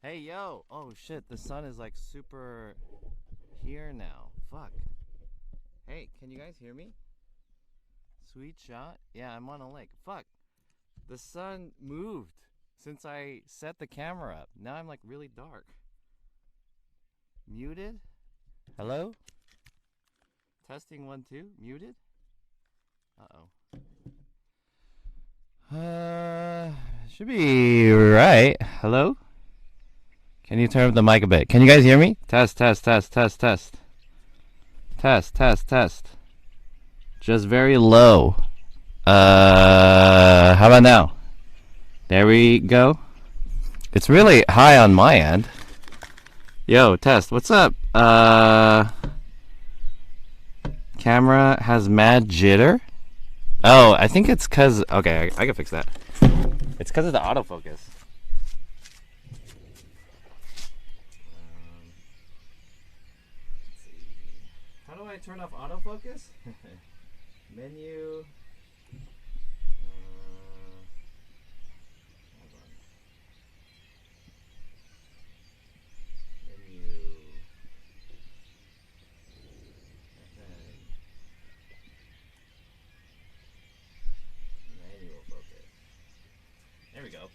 Hey, yo! Oh shit, the sun is like super here now. Fuck. Hey, can you guys hear me? Sweet shot? Yeah, I'm on a lake. Fuck. The sun moved since I set the camera up. Now I'm like really dark. Muted? Hello? Testing 1 2. Muted? Uh-oh. Should be right. Hello? Can you turn up the mic a bit? Can you guys hear me? Test, test, test, test, test. Test, test, test. Just very low. How about now? There we go. It's really high on my end. Yo, test. What's up? Camera has mad jitter. Oh, I think it's cause. Okay, I can fix that. It's cause of the autofocus. How do I turn off autofocus? Menu. Hold on. Menu. Manual focus. There we go.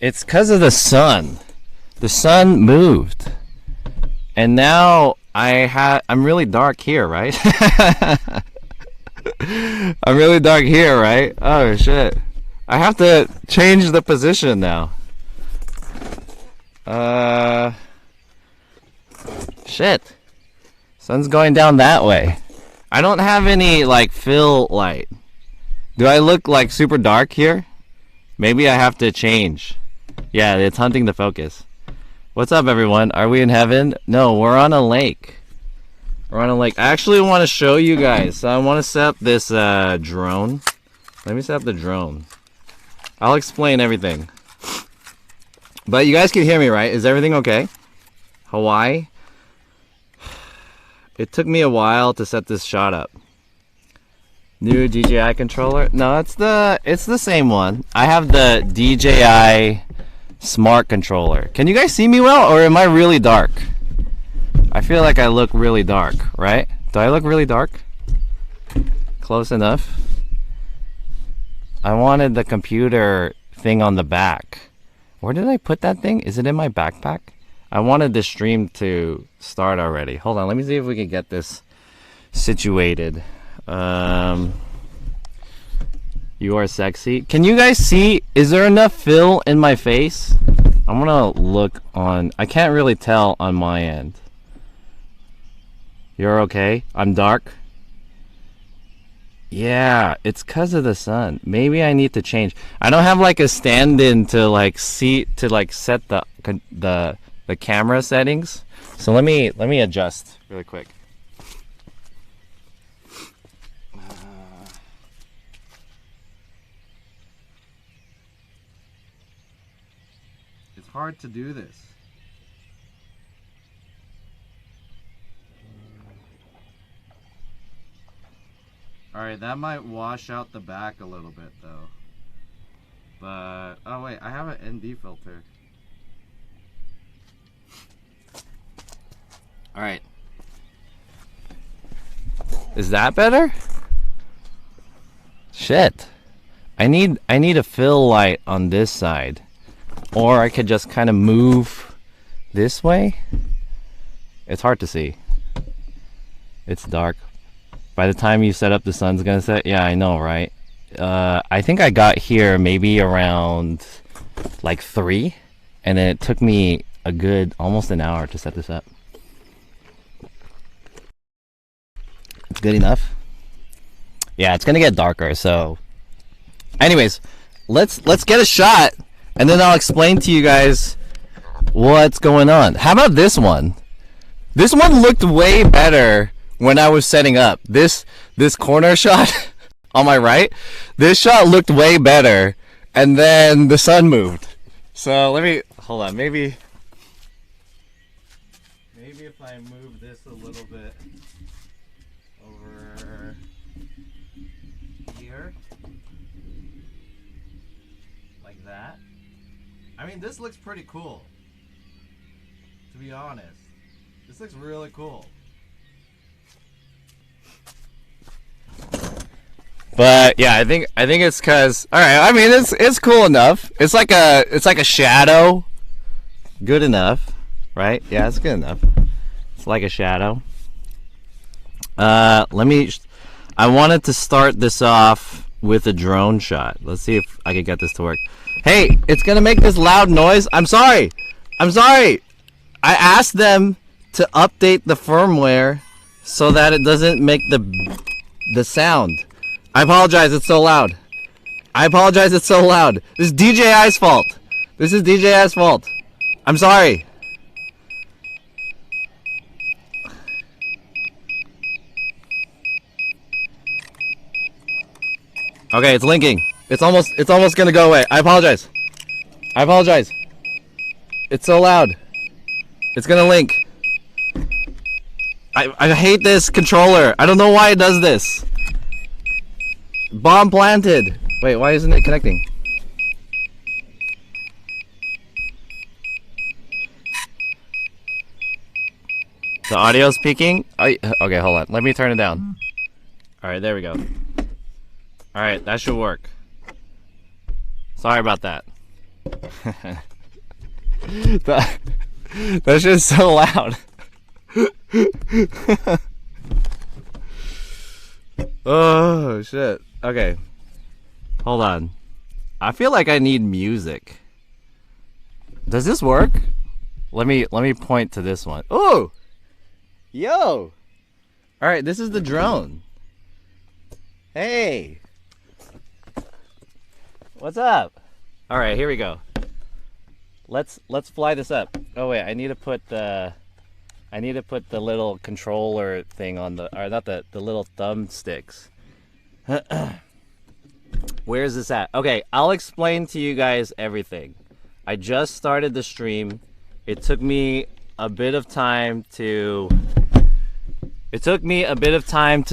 It's because of the sun. The sun moved. And now I'm really dark here, right? I'm really dark here, right? Oh shit. I have to change the position now. Shit. Sun's going down that way. I don't have any like fill light. Do I look like super dark here? Maybe I have to change. Yeah, it's hunting the focus. What's up, everyone? Are we in heaven? No, we're on a lake. We're on a lake. I actually want to show you guys. So I want to set up this drone. Let me set up the drone. I'll explain everything. But you guys can hear me, right? Is everything okay? Hawaii? It took me a while to set this shot up. New DJI controller? No, it's the same one. I have the DJI Smart controller. Can you guys see me well, or am I really dark? I feel like I look really dark, right? Do I look really dark? Close enough. I wanted the computer thing on the back. Where did I put that thing? Is it in my backpack? I wanted the stream to start already. Hold on, let me see if we can get this situated. You are sexy. Can you guys see? Is there enough fill in my face? I'm gonna look on. I can't really tell on my end. You're okay? I'm dark? Yeah, it's cause of the sun. Maybe I need to change. I don't have like a stand-in to like set the camera settings. So let me adjust really quick. It's hard to do this. Alright, that might wash out the back a little bit though. But, oh wait, I have an ND filter. Alright. Is that better? Shit. I need a fill light on this side. Or I could just kind of move this way. It's hard to see. It's dark. By the time you set up, the sun's gonna set. Yeah, I know, right? I think I got here maybe around like 3, and it took me a good almost an hour to set this up. It's good enough. Yeah, it's gonna get darker. So, anyways, let's get a shot. And then I'll explain to you guys what's going on. How about this one? This one looked way better when I was setting up. This corner shot on my right, this shot looked way better. And then the sun moved. So let me, hold on, maybe if I move this a little bit over here. Like mean, this looks pretty cool. To be honest, this looks really cool. But yeah, I think it's cause all right. I mean, it's cool enough. It's like a shadow. Good enough, right? Yeah, it's good enough. It's like a shadow. I wanted to start this off with a drone shot. Let's see if I can get this to work. Hey, it's gonna make this loud noise. I'm sorry. I asked them to update the firmware so that it doesn't make the sound. I apologize, it's so loud. This is DJI's fault. I'm sorry. Okay, it's linking. It's almost gonna go away. I apologize. It's so loud. It's gonna link. I hate this controller. I don't know why it does this. Bomb planted. Wait, why isn't it connecting? The audio's peaking? Okay, hold on. Let me turn it down. Alright, there we go. Alright, that should work. Sorry about that. That's just so loud. Oh, shit. Okay. Hold on. I feel like I need music. Does this work? Let me point to this one. Oh! Yo! Alright, this is the drone. Hey! What's up? Alright, here we go. Let's fly this up. Oh wait, I need to put the little controller thing on or not the little thumbsticks. Where is this at? Okay, I'll explain to you guys everything. I just started the stream. It took me a bit of time to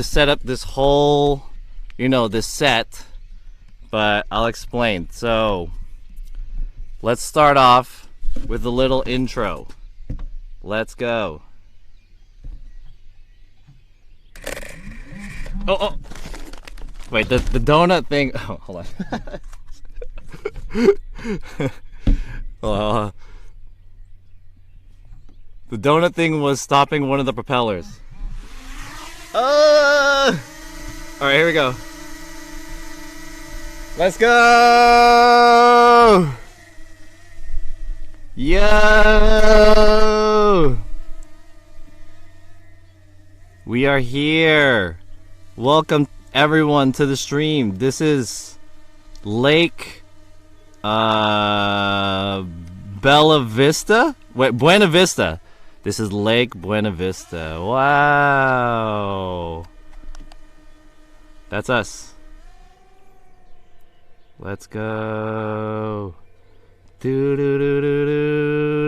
set up this whole, this set, but I'll explain. So, let's start off with a little intro. Let's go. Oh. Wait, the donut thing. Oh, hold on. The donut thing was stopping one of the propellers. Alright, here we go. Let's go! Yo! We are here. Welcome everyone to the stream. This is Lake Bella Vista? Wait, Buena Vista. This is Lake Buena Vista. Wow. That's us. Let's go. Do do do do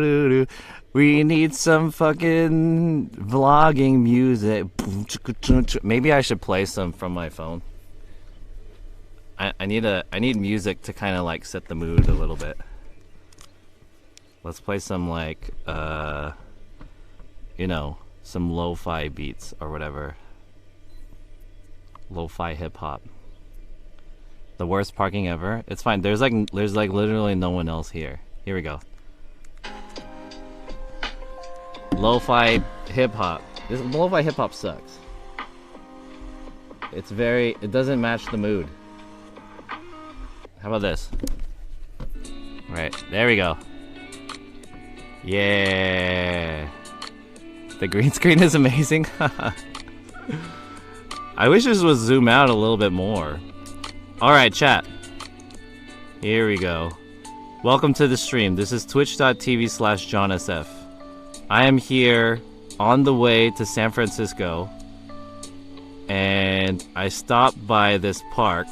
do do. We need some fucking vlogging music. Maybe I should play some from my phone. I need music to kind of like set the mood a little bit. Let's play some like some lo-fi beats or whatever. Lo-fi hip hop. The worst parking ever. It's fine. There's like literally no one else here. Here we go. Lo-fi hip hop. This lo-fi hip hop sucks. It doesn't match the mood. How about this? Right, there we go. Yeah. The green screen is amazing. I wish this would zoom out a little bit more. Alright, chat. Here we go. Welcome to the stream. This is twitch.tv/JohnSF. I am here on the way to San Francisco, and I stopped by this park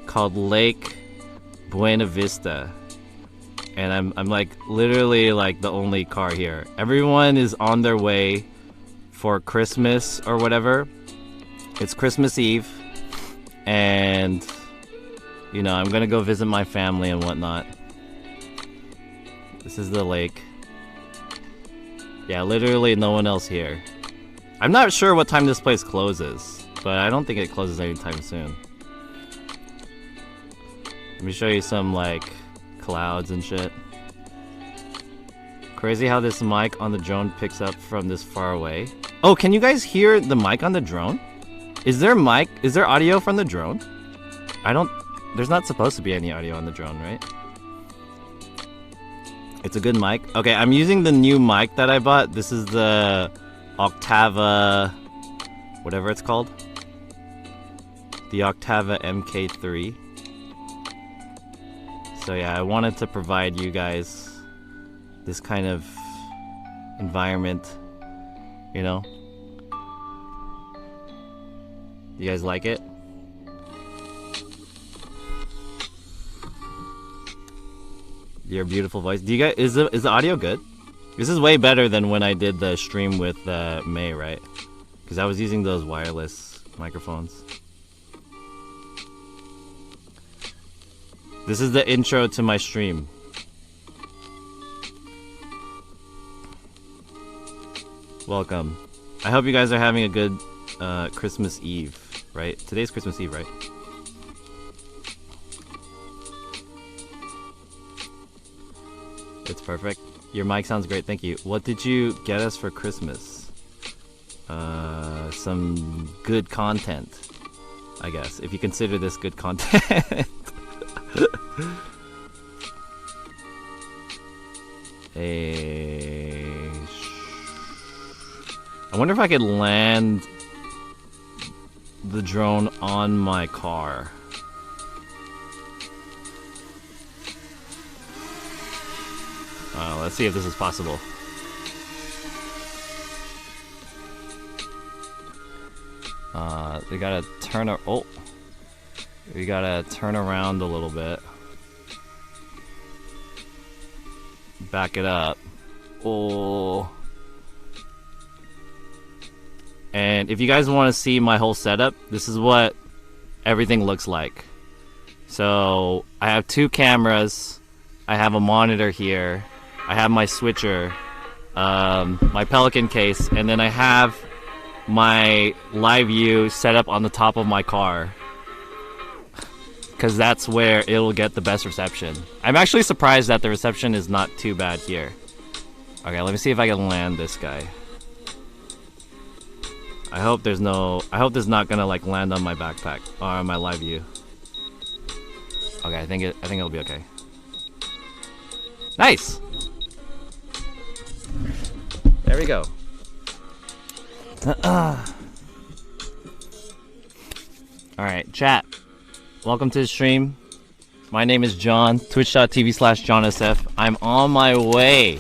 called Lake Buena Vista, and I'm like literally like the only car here. Everyone is on their way for Christmas or whatever. It's Christmas Eve, and I'm gonna go visit my family and whatnot. This is the lake. Yeah, literally no one else here. I'm not sure what time this place closes, but I don't think it closes anytime soon. Let me show you some, like, clouds and shit. Crazy how this mic on the drone picks up from this far away. Oh, can you guys hear the mic on the drone? Is there audio from the drone? There's not supposed to be any audio on the drone, right? It's a good mic. Okay, I'm using the new mic that I bought. This is the Octava, whatever it's called. The Octava MK3. So yeah, I wanted to provide you guys this kind of environment, you know? You guys like it? Your beautiful voice. Do you guys, is the audio good? This is way better than when I did the stream with May, right? Because I was using those wireless microphones. This is the intro to my stream. Welcome. I hope you guys are having a good Christmas Eve, right? Today's Christmas Eve, right? It's perfect. Your mic sounds great, thank you. What did you get us for Christmas? Some good content, I guess, if you consider this good content. I wonder if I could land the drone on my car. Let's see if this is possible. We gotta we gotta turn around a little bit. Back it up. Oh. And if you guys want to see my whole setup, this is what everything looks like. So I have 2 cameras. I have a monitor here. I have my switcher, my Pelican case, and then I have my live view set up on the top of my car. Because that's where it'll get the best reception. I'm actually surprised that the reception is not too bad here. Okay, let me see if I can land this guy. I hope this is not gonna like land on my backpack or on my live view. Okay, I think it'll be okay. Nice. There we go. Alright, chat. Welcome to the stream. My name is John, twitch.tv/JohnSF. I'm on my way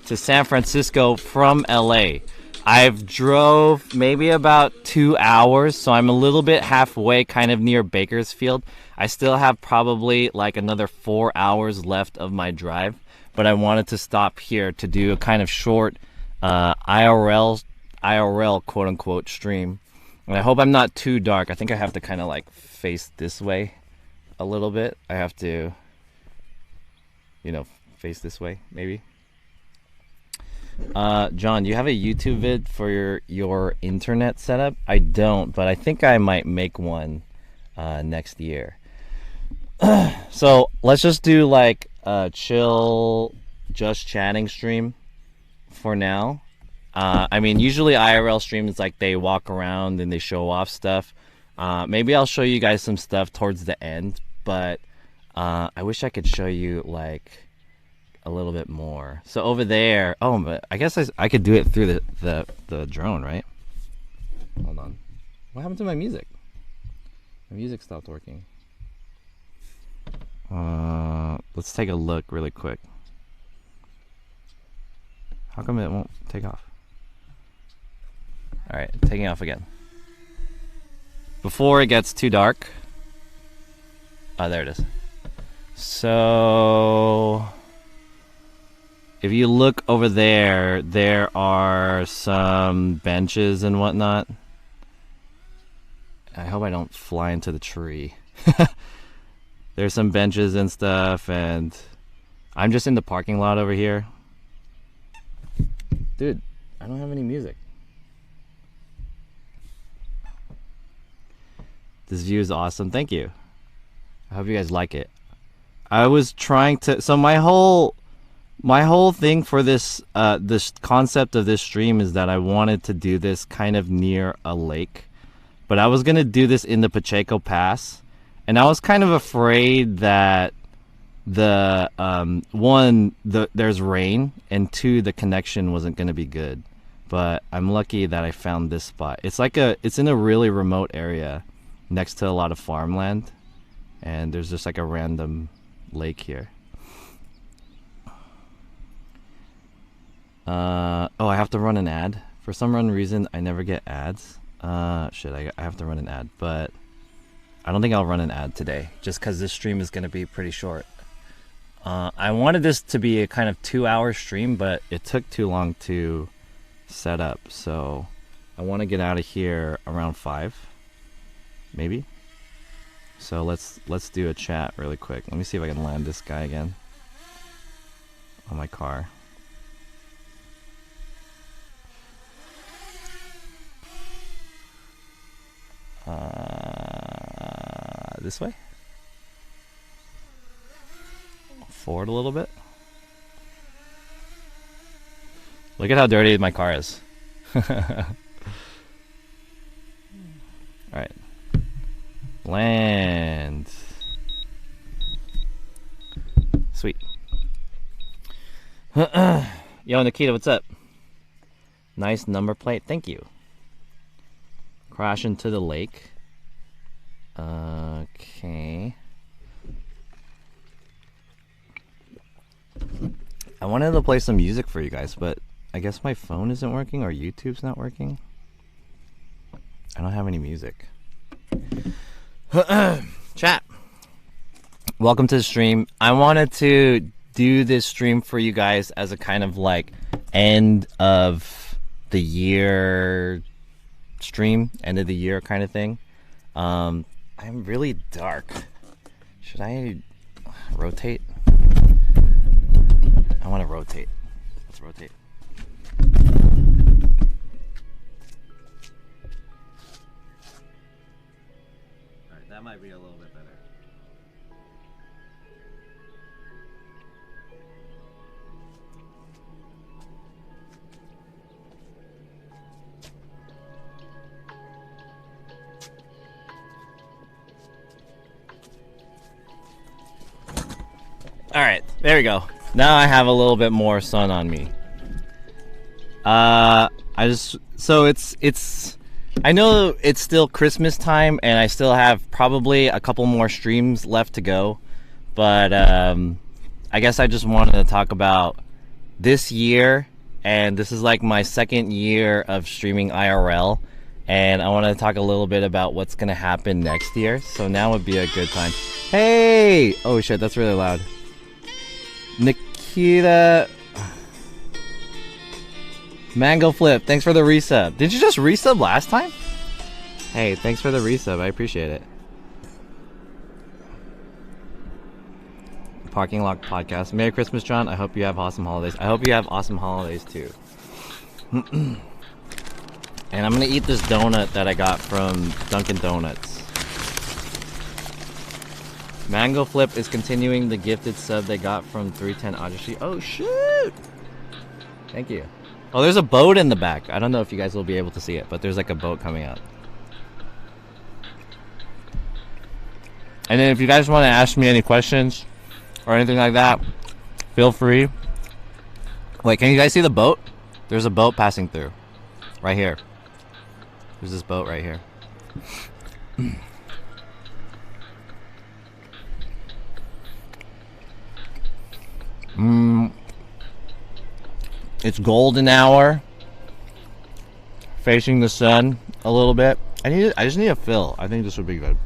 to San Francisco from LA. I've drove maybe about 2 hours, so I'm a little bit halfway, kind of near Bakersfield. I still have probably like another 4 hours left of my drive, but I wanted to stop here to do a kind of short IRL quote-unquote stream. And I hope I'm not too dark. I think I have to kind of like face this way a little bit. I have to, you know, face this way, maybe. John, do you have a YouTube vid for your internet setup? I don't, but I think I might make one next year. So let's just do like a chill, just chatting stream for now. I mean, usually IRL streams, like they walk around and they show off stuff. Maybe I'll show you guys some stuff towards the end, but I wish I could show you like a little bit more. So over there, oh, but I guess I could do it through the drone, right? Hold on. What happened to my music? My music stopped working. Let's take a look really quick. How come it won't take off? Alright, taking off again. Before it gets too dark. Oh, there it is. So if you look over there, there are some benches and whatnot. I hope I don't fly into the tree. There's some benches and stuff, and I'm just in the parking lot over here. Dude, I don't have any music. This view is awesome. Thank you. I hope you guys like it. I was trying to, so my whole thing for this this concept of this stream is that I wanted to do this kind of near a lake, but I was gonna do this in the Pacheco Pass, and I was kind of afraid that the there's rain, and two, the connection wasn't gonna be good. But I'm lucky that I found this spot. It's in a really remote area next to a lot of farmland, and there's just like a random lake here. Oh, I have to run an ad. For some reason, I never get ads. Shit, I have to run an ad, but I don't think I'll run an ad today, just because this stream is going to be pretty short. I wanted this to be a kind of 2-hour stream, but it took too long to set up, so I want to get out of here around 5, maybe. So let's do a chat really quick. Let me see if I can land this guy again on my car. This way? Forward a little bit. Look at how dirty my car is. Alright. Land. Sweet. Yo, Nikita, what's up? Nice number plate. Thank you. Crash into the lake. Okay. I wanted to play some music for you guys, but I guess my phone isn't working or YouTube's not working. I don't have any music. Chat. Welcome to the stream. I wanted to do this stream for you guys as a kind of like end of the year stream, end of the year kind of thing. I'm really dark. Should I rotate? I want to rotate. Let's rotate. Alright, that might be a little bit better. Alright, there we go. Now I have a little bit more sun on me. I know it's still Christmas time, and I still have probably a couple more streams left to go, but I guess I just wanted to talk about this year, and this is like my second year of streaming IRL, and I want to talk a little bit about what's gonna happen next year. So now would be a good time. Hey! Oh shit, that's really loud. Nikita Mango Flip, thanks for the resub. Did you just resub last time? Hey, thanks for the resub, I appreciate it. Parking Lot Podcast. Merry Christmas, John. I hope you have awesome holidays. I hope you have awesome holidays too. And I'm gonna eat this donut that I got from Dunkin' Donuts. Mango Flip is continuing the gifted sub they got from 310 Ajashi. Oh shoot! Thank you. Oh, there's a boat in the back. I don't know if you guys will be able to see it, but there's like a boat coming out. And then if you guys want to ask me any questions or anything like that, feel free. Wait, can you guys see the boat? There's a boat passing through. Right here. There's this boat right here. It's golden hour, facing the sun a little bit. I just need a fill. I think this would be good.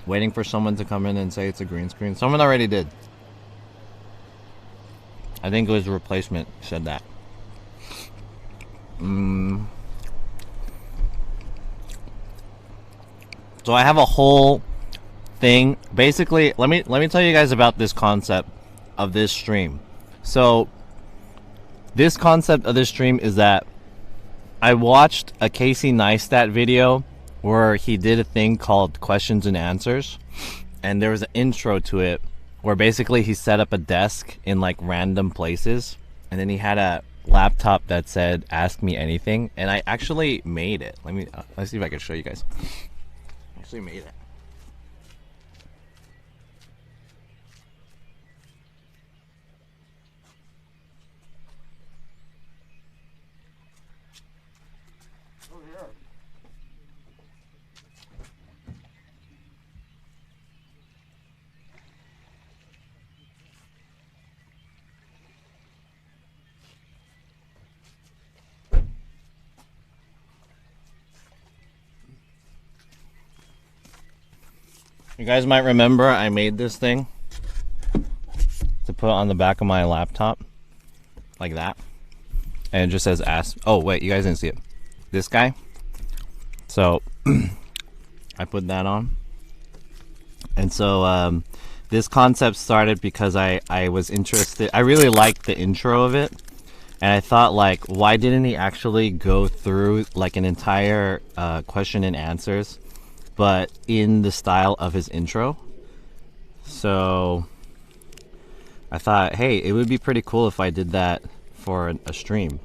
Waiting for someone to come in and say it's a green screen. Someone already did. I think it was a replacement said that. So I have a whole thing. Basically, let me tell you guys about this concept of this stream. So this concept of this stream is that I watched a Casey Neistat video where he did a thing called questions and answers, and there was an intro to it where basically he set up a desk in like random places, and then he had a laptop that said ask me anything, and I actually made it. Let's see if I can show you guys. I actually made it. You guys might remember I made this thing to put on the back of my laptop, like that, and it just says ask. Oh wait, you guys didn't see it. This guy. So I put that on, and so this concept started because I was interested. I really liked the intro of it, and I thought, like, why didn't he actually go through like an entire question and answers, but in the style of his intro? So I thought, hey, it would be pretty cool if I did that for a stream.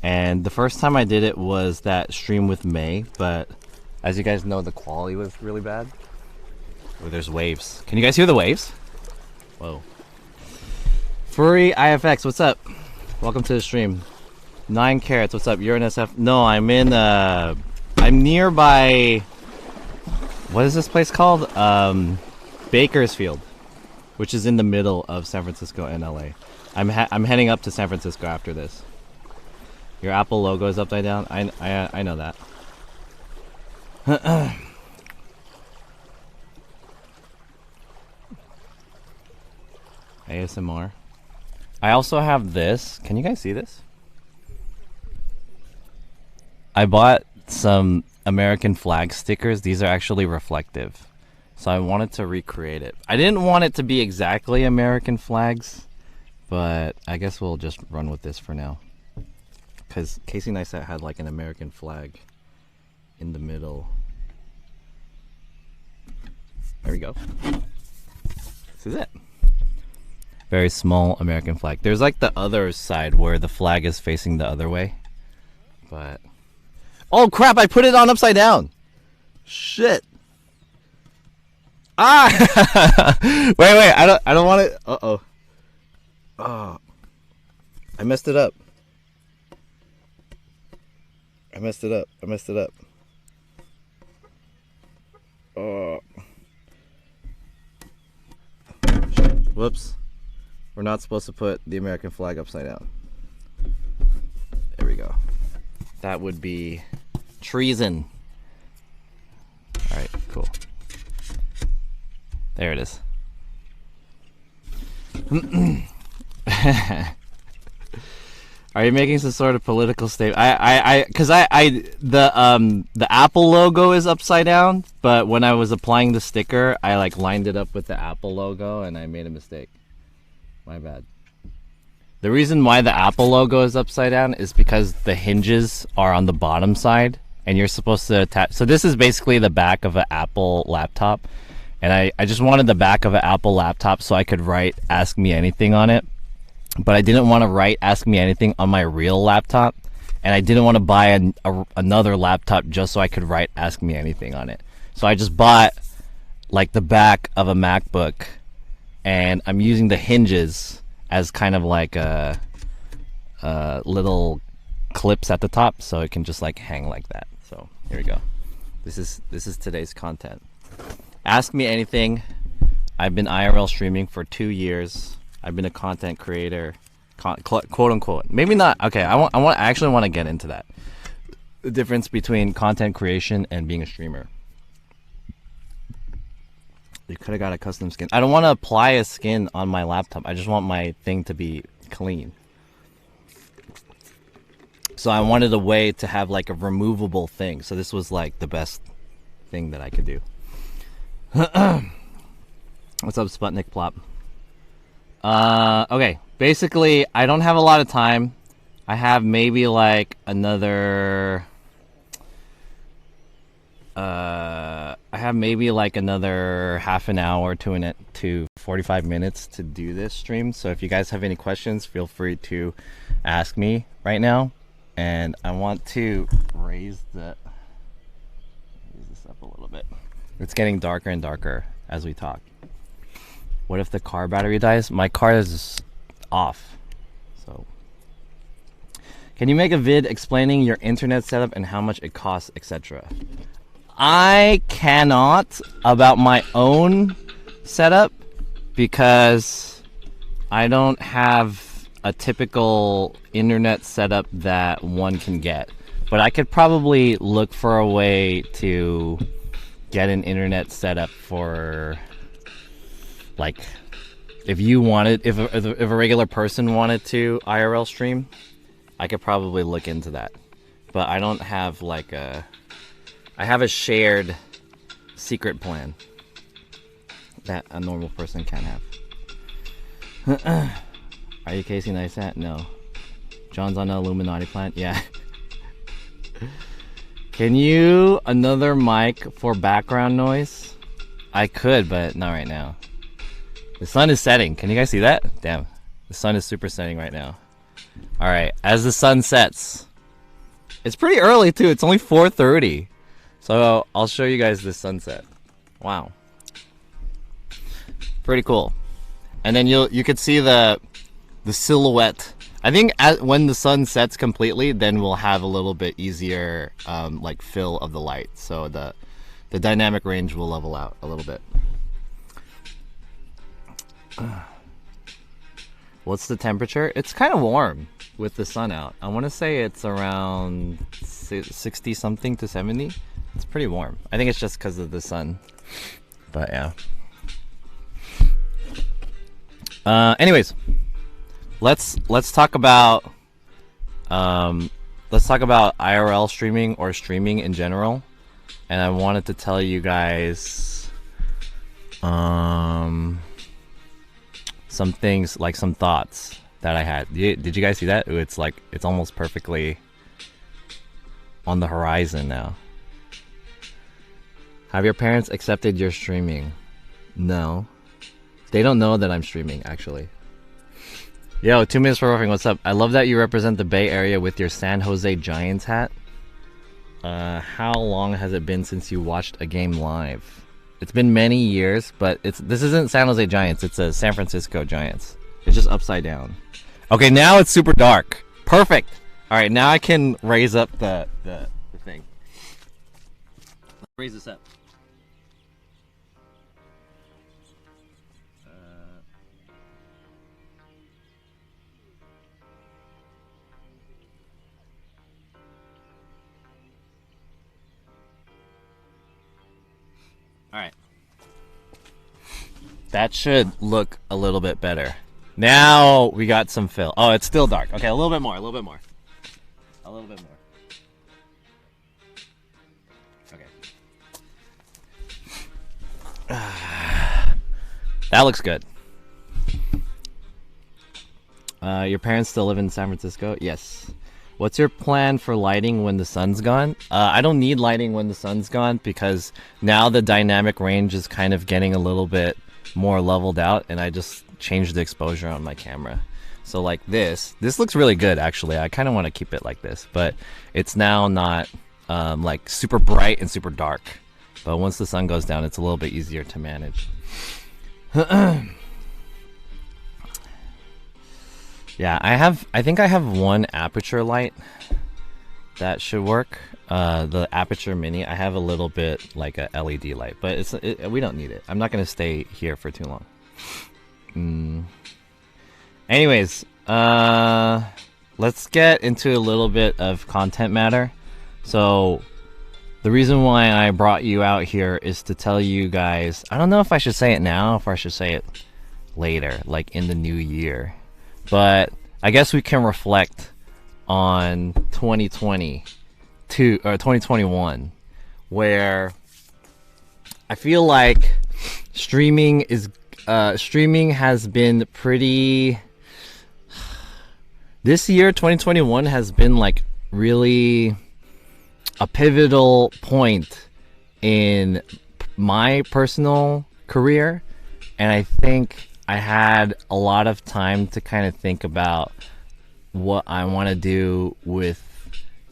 And the first time I did it was that stream with May, but as you guys know, the quality was really bad. Oh, there's waves. Can you guys hear the waves? Whoa. Furry IFX, what's up? Welcome to the stream. 9 Carrots, what's up? You're in SF? No, I'm in I'm nearby. What is this place called? Bakersfield, which is in the middle of San Francisco and LA. I'm heading up to San Francisco after this. Your Apple logo is upside down. I know that. ASMR. I also have this. Can you guys see this? I bought some American flag stickers. These are actually reflective, so I wanted to recreate it. I didn't want it to be exactly American flags, but I guess we'll just run with this for now, because Casey Neistat had like an American flag in the middle. There we go. This is it. Very small American flag. There's like the other side where the flag is facing the other way, but oh crap, I put it on upside down. Shit. Ah. wait, I don't want it. Uh-oh. Oh. I messed it up. I messed it up. Oh. Whoops. We're not supposed to put the American flag upside down. There we go. That would be treason. Alright, cool. There it is. Are you making some sort of political statement? Because the Apple logo is upside down, but when I was applying the sticker, I like lined it up with the Apple logo and I made a mistake. My bad. The reason why the Apple logo is upside down is because the hinges are on the bottom side and you're supposed to attach. So this is basically the back of an Apple laptop, and I just wanted the back of an Apple laptop so I could write Ask Me Anything on it, but I didn't want to write Ask Me Anything on my real laptop, and I didn't want to buy another laptop just so I could write Ask Me Anything on it. So I just bought like the back of a MacBook, and I'm using the hinges as kind of like a little clips at the top, so it can just like hang like that. So here we go. This is today's content. Ask me anything. I've been IRL streaming for 2 years. I've been a content creator, quote unquote. Maybe not. Okay, I actually want to get into that. The difference between content creation and being a streamer. You could have got a custom skin. I don't want to apply a skin on my laptop. I just want my thing to be clean. So I wanted a way to have like a removable thing. So this was like the best thing that I could do. What's up, Sputnik Plop? Okay. Basically, I don't have a lot of time. I have maybe like another... half an hour to 45 minutes to do this stream. So if you guys have any questions, feel free to ask me right now. And I want to raise this up a little bit. It's getting darker and darker as we talk. What if the car battery dies? My car is off. So can you make a vid explaining your internet setup and how much it costs, etc.? I cannot about my own setup because I don't have a typical internet setup that one can get. But I could probably look for a way to get an internet setup for, like, if you wanted, if a regular person wanted to IRL stream, I could probably look into that. But I don't have like I have a shared secret plan that a normal person can't have. Are you Casey Neistat? No. John's on the Illuminati planet? Yeah. Can you another mic for background noise? I could, but not right now. The sun is setting. Can you guys see that? Damn. The sun is super setting right now. Alright, as the sun sets. It's pretty early too. It's only 4:30. So I'll show you guys the sunset. Wow. Pretty cool. And then you could see the silhouette. I think when the sun sets completely, then we'll have a little bit easier like fill of the light. So the dynamic range will level out a little bit. What's the temperature? It's kind of warm with the sun out. I want to say it's around 60 something to 70. It's pretty warm. I think it's just because of the sun. But yeah. Anyways, let's talk about IRL streaming or streaming in general. And I wanted to tell you guys some things, like some thoughts that I had. Did you guys see that? It's like it's almost perfectly on the horizon now. Have your parents accepted your streaming? No. They don't know that I'm streaming, actually. Yo, 2 minutes for roughing. What's up? I love that you represent the Bay Area with your San Jose Giants hat. How long has it been since you watched a game live? It's been many years, but this isn't San Jose Giants. It's a San Francisco Giants. It's just upside down. Okay, now it's super dark. Perfect. All right, now I can raise up the thing. Let's raise this up. All right. That should look a little bit better. Now we got some fill. Oh, it's still dark. Okay, a little bit more, a little bit more. A little bit more. Okay. That looks good. Your parents still live in San Francisco? Yes. What's your plan for lighting when the sun's gone? I don't need lighting when the sun's gone because now the dynamic range is kind of getting a little bit more leveled out, and I just changed the exposure on my camera. So like this looks really good actually. I kind of want to keep it like this, but it's now not like super bright and super dark. But once the sun goes down, it's a little bit easier to manage. Yeah, I think I have one aperture light that should work. The aperture mini, I have a little bit like a LED light, but we don't need it. I'm not gonna stay here for too long. Anyways, let's get into a little bit of content matter. So the reason why I brought you out here is to tell you guys, I don't know if I should say it now, if I should say it later, like in the new year. But I guess we can reflect on 2020 or 2021, where I feel like streaming has been pretty. This year, 2021, has been like really a pivotal point in my personal career, and I think I had a lot of time to kind of think about what I want to do with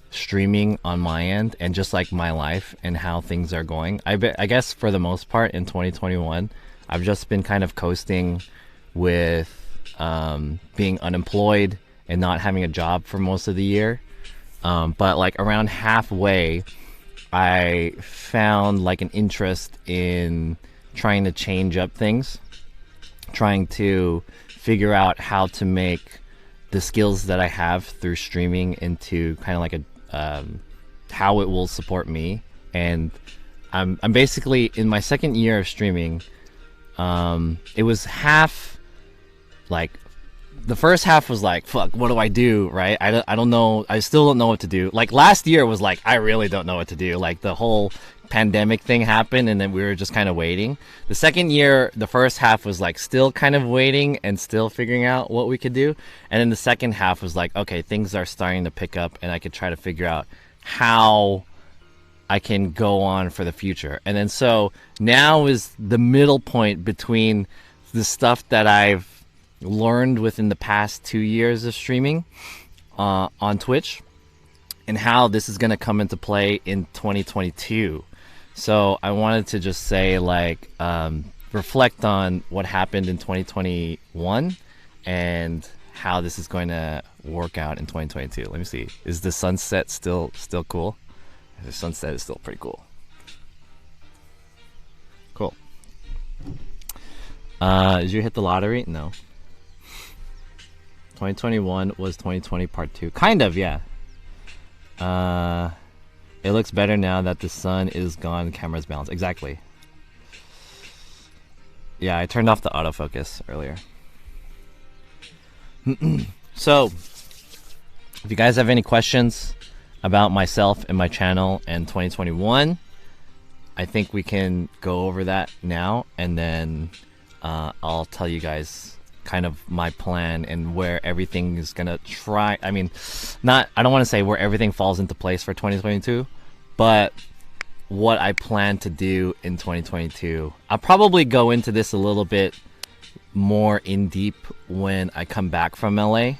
streaming on my end and just like my life and how things are going. I guess for the most part in 2021, I've just been kind of coasting with being unemployed and not having a job for most of the year. But like around halfway, I found like an interest in trying to change up things, trying to figure out how to make the skills that I have through streaming into kind of like a how it will support me. And I'm basically in my second year of streaming. It was half like the first half was like, fuck, what do I do, right? I don't know. I still don't know what to do. Like last year was like, I really don't know what to do. Like the whole pandemic thing happened and then we were just kind of waiting. The second year, the first half was like still kind of waiting and still figuring out what we could do. And then the second half was like, okay, things are starting to pick up and I could try to figure out how I can go on for the future. And then so now is the middle point between the stuff that I've learned within the past 2 years of streaming on Twitch and how this is going to come into play in 2022. So I wanted to just say like reflect on what happened in 2021 and how this is going to work out in 2022. Let me see. Is the sunset still cool? The sunset is still pretty cool. Cool. Did you hit the lottery? No. 2021 was 2020 part 2. Kind of, yeah. It looks better now that the sun is gone, camera's balanced. Exactly. Yeah, I turned off the autofocus earlier. So, if you guys have any questions about myself and my channel and 2021, I think we can go over that now, and then I'll tell you guys kind of my plan and where everything is gonna try. I mean, I don't want to say where everything falls into place for 2022, but what I plan to do in 2022. I'll probably go into this a little bit more in deep when I come back from LA,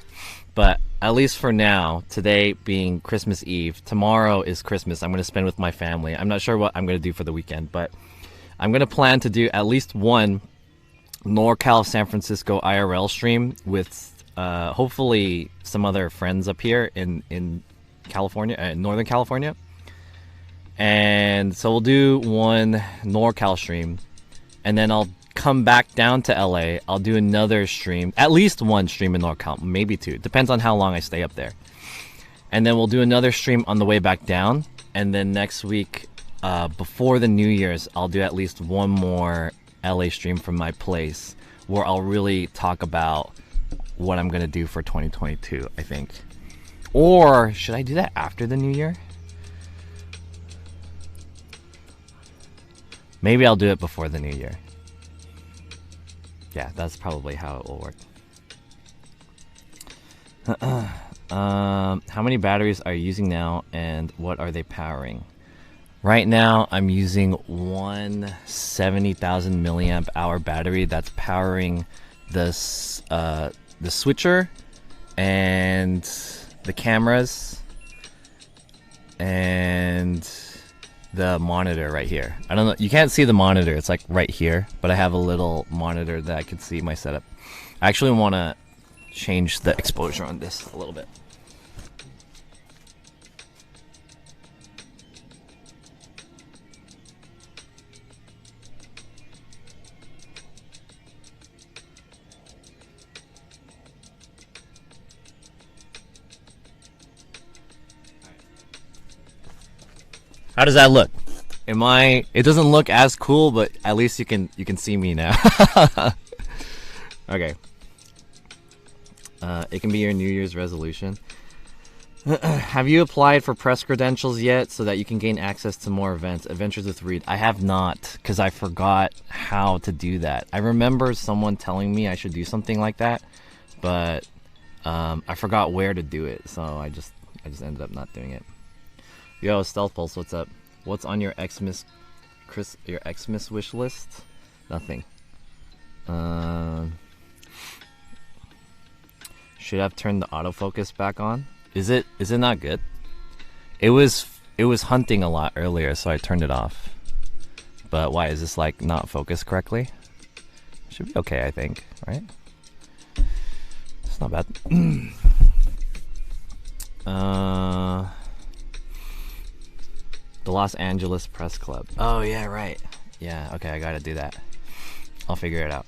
but at least for now, today being Christmas Eve, tomorrow is Christmas. I'm going to spend with my family. I'm not sure what I'm going to do for the weekend, but I'm going to plan to do at least one NorCal San Francisco IRL stream with hopefully some other friends up here in California, Northern California. And so we'll do one NorCal stream, and then I'll come back down to LA. I'll do another stream, at least one stream in NorCal, maybe two. Depends on how long I stay up there. And then we'll do another stream on the way back down. And then next week, before the New Year's, I'll do at least one more LA stream from my place where I'll really talk about what I'm gonna do for 2022, I think. Or should I do that after the New Year? Maybe I'll do it before the New Year. Yeah, that's probably how it will work. How many batteries are you using now, and what are they powering? Right now, I'm using one 70,000 milliamp hour battery that's powering the switcher and the cameras and the monitor right here. I don't know, you can't see the monitor, it's like right here, but I have a little monitor that I can see my setup. I actually want to change the exposure on this a little bit. How does that look? It doesn't look as cool, but at least you can see me now. Okay. It can be your New Year's resolution. Have you applied for press credentials yet so that you can gain access to more events? Adventures with Reed. I have not, because I forgot how to do that. I remember someone telling me I should do something like that, but I forgot where to do it, so I just ended up not doing it. Yo, Stealth Pulse, what's up? What's on your Xmas wish list? Nothing. Should have turned the autofocus back on. Is it not good? It was hunting a lot earlier, so I turned it off. But why is this like not focused correctly? Should be okay, I think, right? It's not bad. The Los Angeles Press Club. Oh yeah, right. Yeah, okay, I gotta do that. I'll figure it out.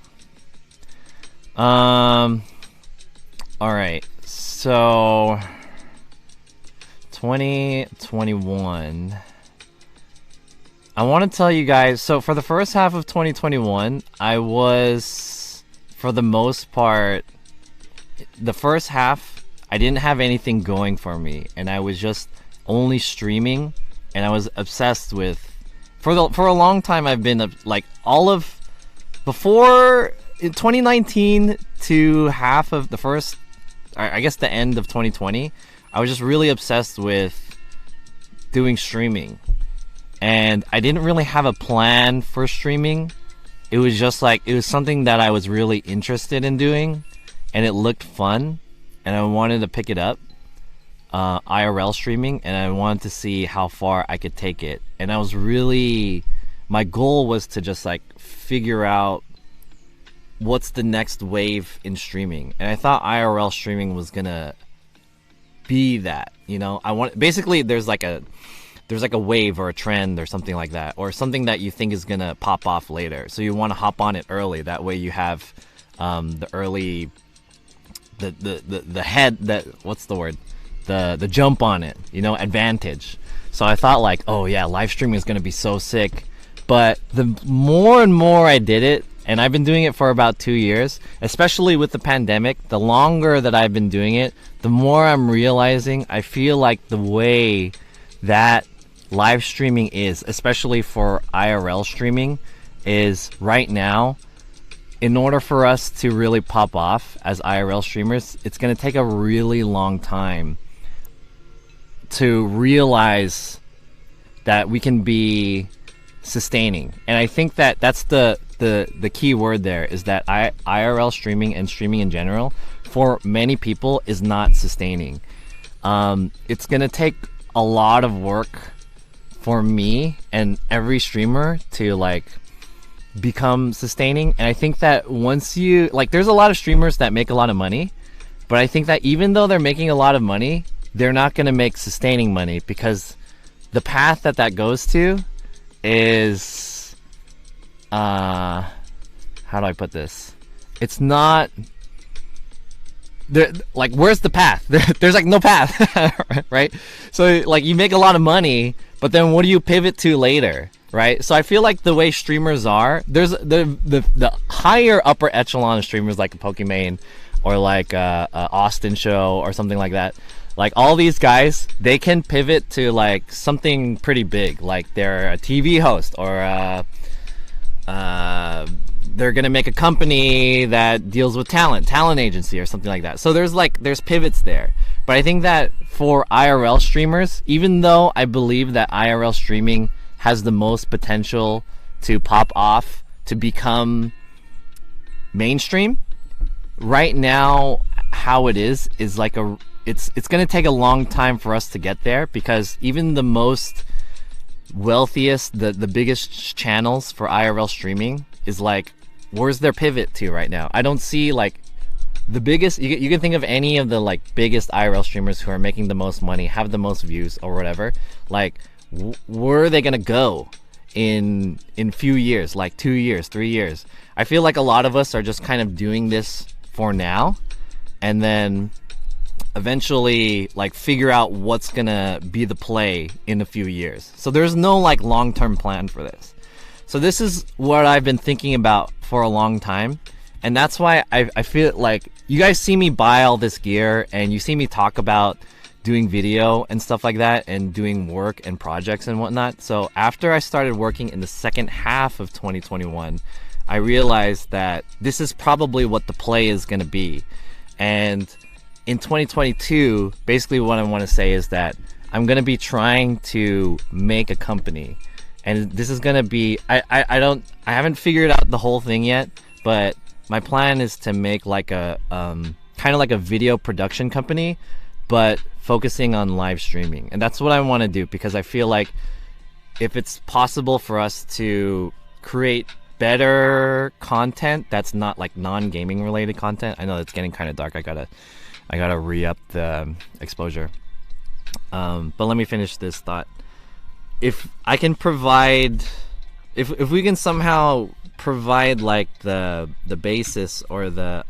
Alright, so 2021. I want to tell you guys, so for the first half of 2021, I was, for the most part, the first half, I didn't have anything going for me, and I was just only streaming, and I was obsessed with, for a long time, I've been like all of, before in 2019 to half of the first, I guess the end of 2020, I was just really obsessed with doing streaming. And I didn't really have a plan for streaming. It was just like, it was something that I was really interested in doing, and it looked fun, and I wanted to pick it up, IRL streaming, and I wanted to see how far I could take it. And I was really, my goal was to just like figure out what's the next wave in streaming. And I thought IRL streaming was gonna be that, you know. Basically there's like a wave or a trend or something like that, or something that you think is gonna pop off later, so you want to hop on it early. That way you have the early, the head, that, what's the word, the jump on it, you know, advantage. So I thought like, oh yeah, live streaming is gonna be so sick. But the more and more I did it, and I've been doing it for about 2 years, especially with the pandemic, the longer that I've been doing it, the more I'm realizing I feel like the way that live streaming is, especially for IRL streaming, is right now, in order for us to really pop off as IRL streamers, it's going to take a really long time to realize that we can be sustaining. And I think that that's the key word there, is that IRL streaming and streaming in general, for many people, is not sustaining. It's going to take a lot of work for me and every streamer to like become sustaining. And I think that once you, like, there's a lot of streamers that make a lot of money, but I think that even though they're making a lot of money, they're not going to make sustaining money, because the path that goes to is, how do I put this? It's not there, like, where's the path? There's like no path, right? So like, you make a lot of money, but then what do you pivot to later, right? So I feel like the way streamers are, there's the higher upper echelon of streamers, like Pokimane or like Austin Show or something like that. Like, all these guys, they can pivot to like something pretty big, like they're a TV host, or they're gonna make a company that deals with talent agency or something like that. So there's pivots there. But I think that for IRL streamers, even though I believe that IRL streaming has the most potential to pop off, to become mainstream, right now how it is like it's going to take a long time for us to get there, because even the most wealthiest, the biggest channels for IRL streaming is like, where's their pivot to right now? I don't see like the biggest, you can think of any of the like biggest IRL streamers who are making the most money, have the most views or whatever, like where are they going to go in few years, like 2 years, 3 years? I feel like a lot of us are just kind of doing this for now, and then eventually like figure out what's gonna be the play in a few years. So there's no like long-term plan for this. So this is what I've been thinking about for a long time, and that's why I feel like you guys see me buy all this gear, and you see me talk about doing video and stuff like that, and doing work and projects and whatnot. So after I started working in the second half of 2021, I realized that this is probably what the play is going to be. And in 2022, basically what I want to say is that I'm going to be trying to make a company. And this is going to be, I haven't figured out the whole thing yet, but my plan is to make like a, kind of like a video production company, but focusing on live streaming. And that's what I want to do, because I feel like if it's possible for us to create better content that's not like non-gaming related content. I know it's getting kind of dark. I gotta re-up the exposure. But let me finish this thought. If I can provide, if we can somehow provide like the basis or the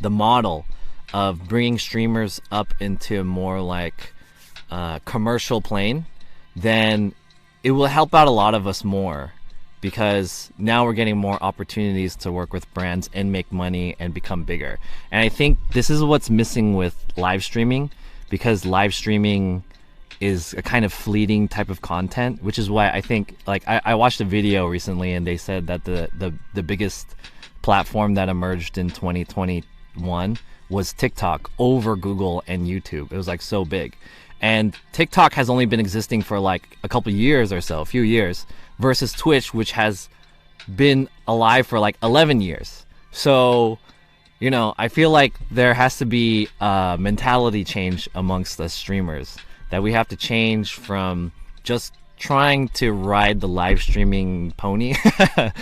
model of bringing streamers up into a more like commercial plane, then it will help out a lot of us more, because now we're getting more opportunities to work with brands and make money and become bigger. And I think this is what's missing with live streaming, because live streaming is a kind of fleeting type of content, which is why I think, like, I watched a video recently and they said that the biggest platform that emerged in 2021 was TikTok over Google and YouTube. It was like so big. And TikTok has only been existing for like a couple years or so, a few years, versus Twitch, which has been alive for like 11 years. So, you know, I feel like there has to be a mentality change amongst the streamers, that we have to change from just trying to ride the live streaming pony, ride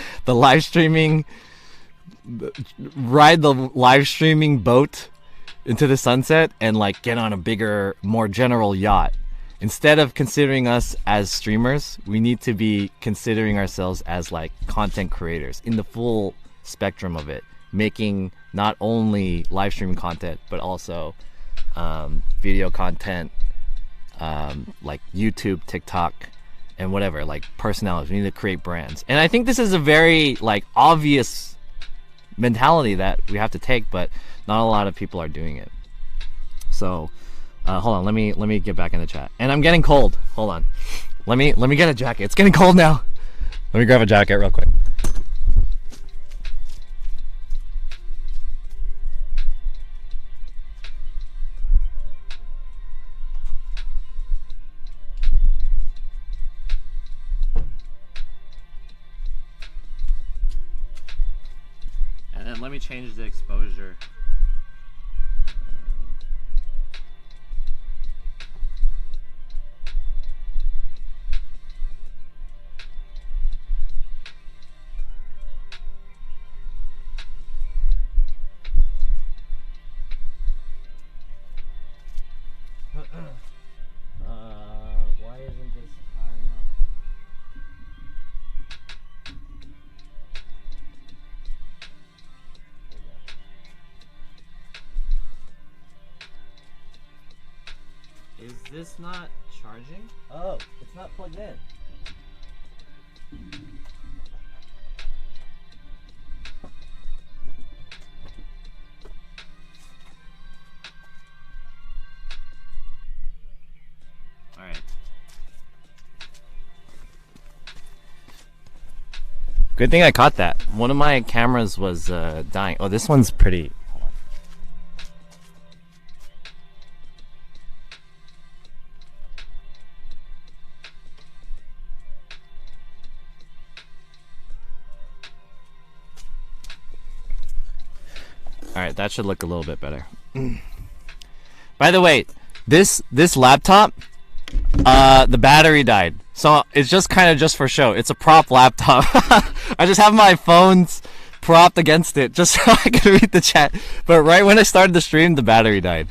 the live streaming boat into the sunset and like get on a bigger, more general yacht. Instead of considering us as streamers, we need to be considering ourselves as like content creators in the full spectrum of it, making not only live streaming content, but also video content, like YouTube, TikTok, and whatever, like personalities. We need to create brands. And I think this is a very like obvious mentality that we have to take, but not a lot of people are doing it. So hold on, let me get back in the chat. And I'm getting cold. Hold on. Let me get a jacket. It's getting cold now. Let me grab a jacket real quick. And let me change the exposure. Why isn't this firing up? Is this not charging? Oh, it's not plugged in. Alright. Good thing I caught that. One of my cameras was dying. Oh, this one's pretty. Hold on. Alright, that should look a little bit better. By the way, this laptop, the battery died. So it's just kind of just for show. It's a prop laptop. I just have my phones propped against it just so I can read the chat. But right when I started the stream, the battery died.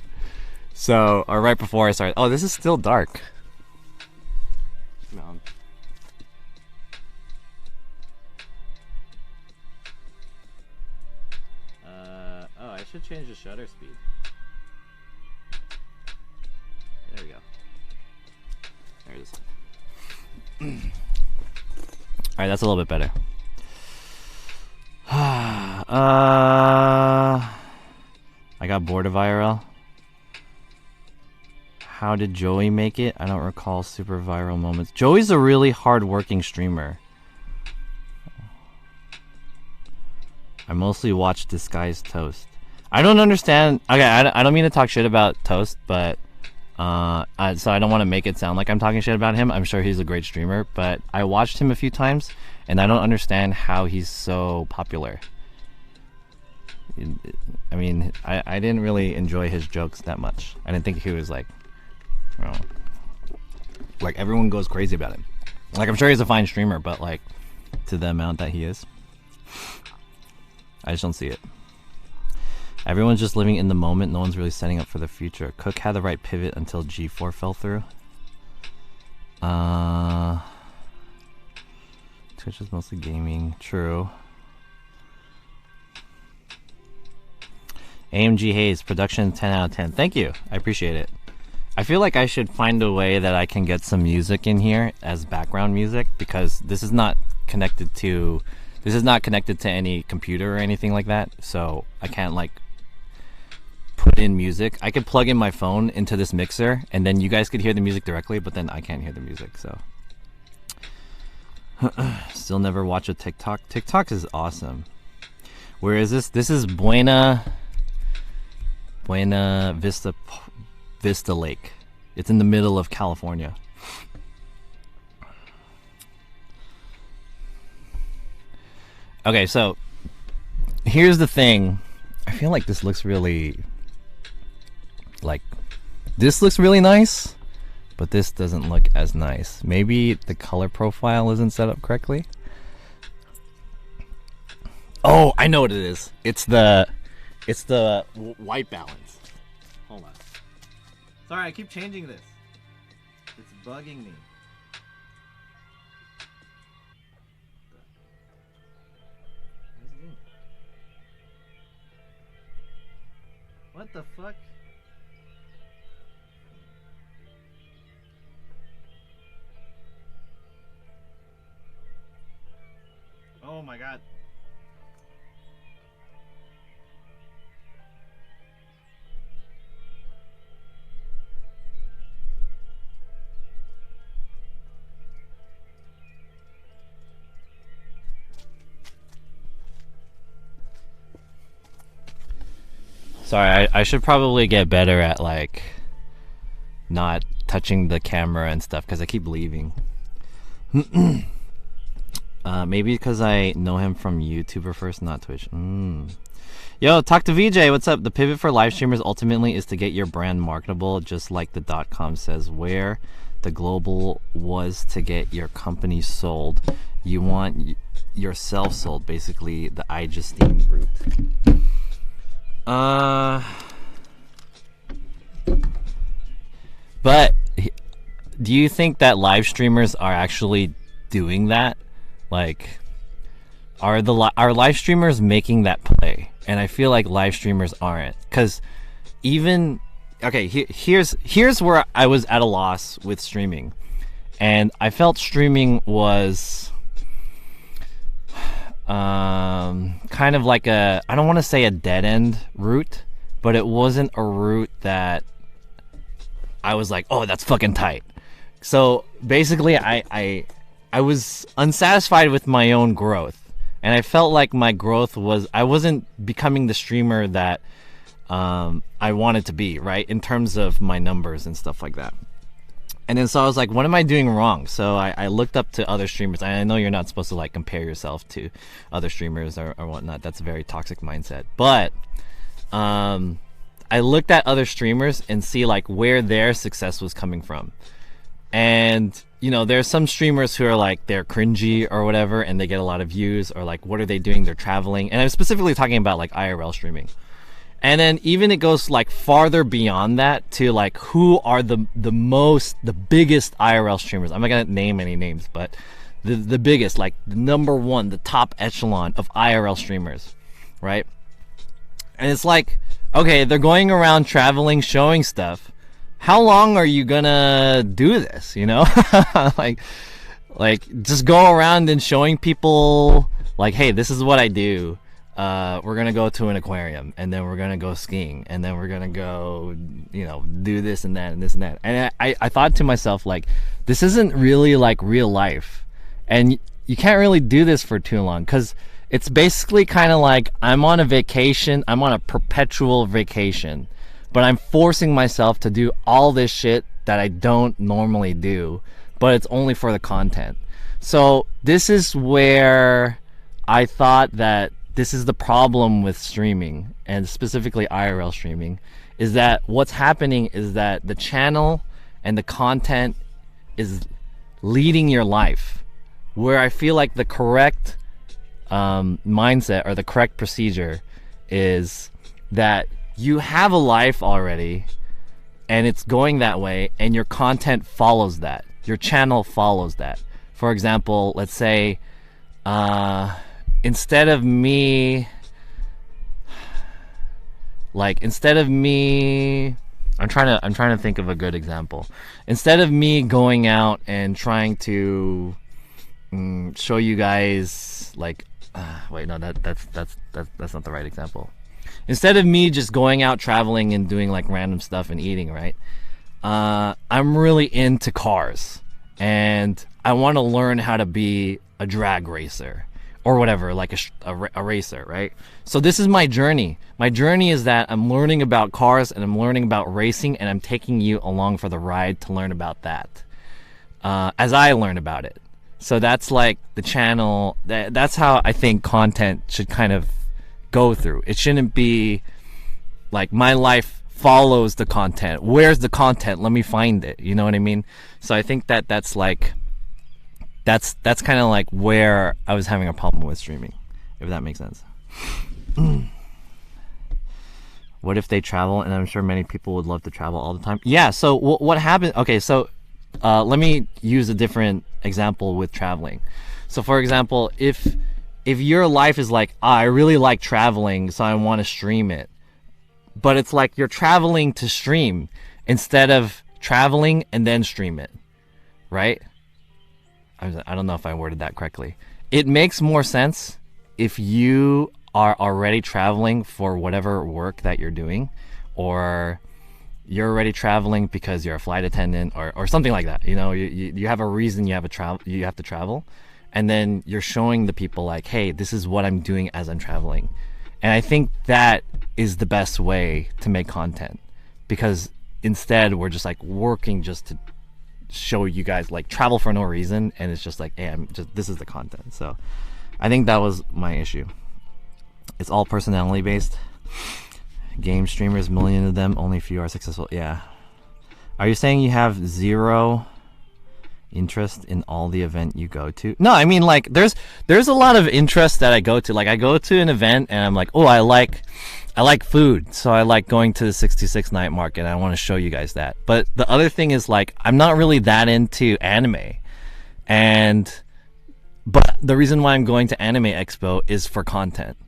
So, or right before I started. Oh, this is still dark. No. Oh, I should change the shutter speed. There we go. There it is. Alright, that's a little bit better. I got bored of IRL. How did Joey make it? I don't recall super viral moments. Joey's a really hard-working streamer. I mostly watch This Guy's Toast. I don't understand. Okay, I don't mean to talk shit about Toast, but so I don't want to make it sound like I'm talking shit about him. I'm sure he's a great streamer, but I watched him a few times, and I don't understand how he's so popular. I mean, I didn't really enjoy his jokes that much. I didn't think he was like, like everyone goes crazy about him. Like, I'm sure he's a fine streamer, but like to the amount that he is, I just don't see it. Everyone's just living in the moment. No one's really setting up for the future. Cook had the right pivot until G4 fell through. Twitch is mostly gaming. True. AMG Hayes, production 10 out of 10. Thank you. I appreciate it. I feel like I should find a way that I can get some music in here as background music, because this is not connected to any computer or anything like that. So I can't like put in music. I could plug in my phone into this mixer and then you guys could hear the music directly, but then I can't hear the music. So still never watch a TikTok. TikTok is awesome. Where is this? This is Buena Vista Lake. It's in the middle of California. Okay, so here's the thing. I feel like this looks really nice, but this doesn't look as nice. Maybe the color profile isn't set up correctly. Oh, I know what it is. It's the white balance. Hold on. Sorry, I keep changing this. It's bugging me. What the fuck? Oh my god. Sorry, I should probably get better at like not touching the camera and stuff because I keep leaving. Maybe because I know him from YouTuber first, not Twitch. Yo, talk to VJ. What's up? The pivot for live streamers ultimately is to get your brand marketable, just like the .com says, where the global was to get your company sold. You want yourself sold, basically the I Justine route. But do you think that live streamers are actually doing that? Like, are live streamers making that play? And I feel like live streamers aren't, because even here's where I was at a loss with streaming, and I felt streaming was kind of like I don't want to say a dead end route, but it wasn't a route that I was like, oh, that's fucking tight. So basically I was unsatisfied with my own growth, and I felt like my growth was, I wasn't becoming the streamer that I wanted to be, right, in terms of my numbers and stuff like that. And then so I was like, what am I doing wrong? So I looked up to other streamers. I know you're not supposed to like compare yourself to other streamers or whatnot. That's a very toxic mindset. But I looked at other streamers and see like where their success was coming from. And you know, there's some streamers who are like, they're cringy or whatever, and they get a lot of views, or like, what are they doing? They're traveling. And I'm specifically talking about like IRL streaming. And then even it goes like farther beyond that to like, who are the biggest IRL streamers. I'm not gonna name any names, but the biggest, like the number one, the top echelon of IRL streamers, right? And it's like, okay, they're going around traveling, showing stuff. How long are you gonna do this, you know? like just go around and showing people like, hey, this is what I do. we're gonna go to an aquarium, and then we're gonna go skiing, and then we're gonna go, do this and that and this and that. And I thought to myself, like, this isn't really like real life, and you can't really do this for too long, because it's basically kind of like I'm on a vacation. I'm on a perpetual vacation, but I'm forcing myself to do all this shit that I don't normally do, but it's only for the content. So this is where I thought that this is the problem with streaming, and specifically IRL streaming, is that what's happening is that the channel and the content is leading your life, where I feel like the correct mindset or the correct procedure is that you have a life already and it's going that way, and your content follows that. Your channel follows that. For example, let's say instead of me I'm trying to think of a good example. Instead of me going out and trying to show you guys, like, wait, no, that's not the right example. Instead of me just going out traveling and doing like random stuff and eating, right? I'm really into cars, and I want to learn how to be a drag racer or whatever, like a racer, right? So this is my journey. My journey is that I'm learning about cars and I'm learning about racing, and I'm taking you along for the ride to learn about that as I learn about it. So that's like the channel. That's how I think content should kind of go through. It shouldn't be like my life follows the content. Where's the content? Let me find it. You know what I mean? So I think that's kind of like where I was having a problem with streaming, if that makes sense. What if they travel? And I'm sure many people would love to travel all the time. Yeah. So what happened? Okay. So let me use a different example with traveling. So for example, if your life is like, I really like traveling, so I want to stream it, but it's like you're traveling to stream instead of traveling and then stream it, right? I don't know if I worded that correctly. It makes more sense if you are already traveling for whatever work that you're doing, or you're already traveling because you're a flight attendant or something like that. You have a reason you have to travel, and then you're showing the people like, hey, this is what I'm doing as I'm traveling. And I think that is the best way to make content, because instead we're just like working just to show you guys, like, travel for no reason, and it's just like, hey, this is the content. So I think that was my issue. It's all personality based. Game streamers, million of them, only few are successful. Yeah. Are you saying you have zero interest in all the event you go to? No, I mean, like, there's a lot of interest that I go to. Like, I go to an event and I'm like, oh, I like food, so I like going to the 66 night market, and I want to show you guys that. But the other thing is, like, I'm not really that into anime, but the reason why I'm going to Anime Expo is for content.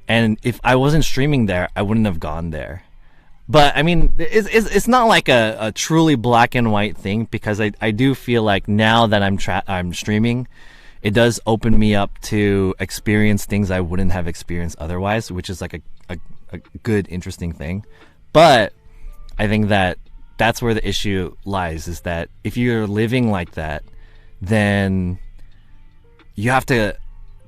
And if I wasn't streaming there, I wouldn't have gone there. But I mean, it's not like a truly black and white thing, because I do feel like now that I'm streaming, it does open me up to experience things I wouldn't have experienced otherwise, which is like a good, interesting thing. But I think that's where the issue lies, is that if you're living like that, then you have to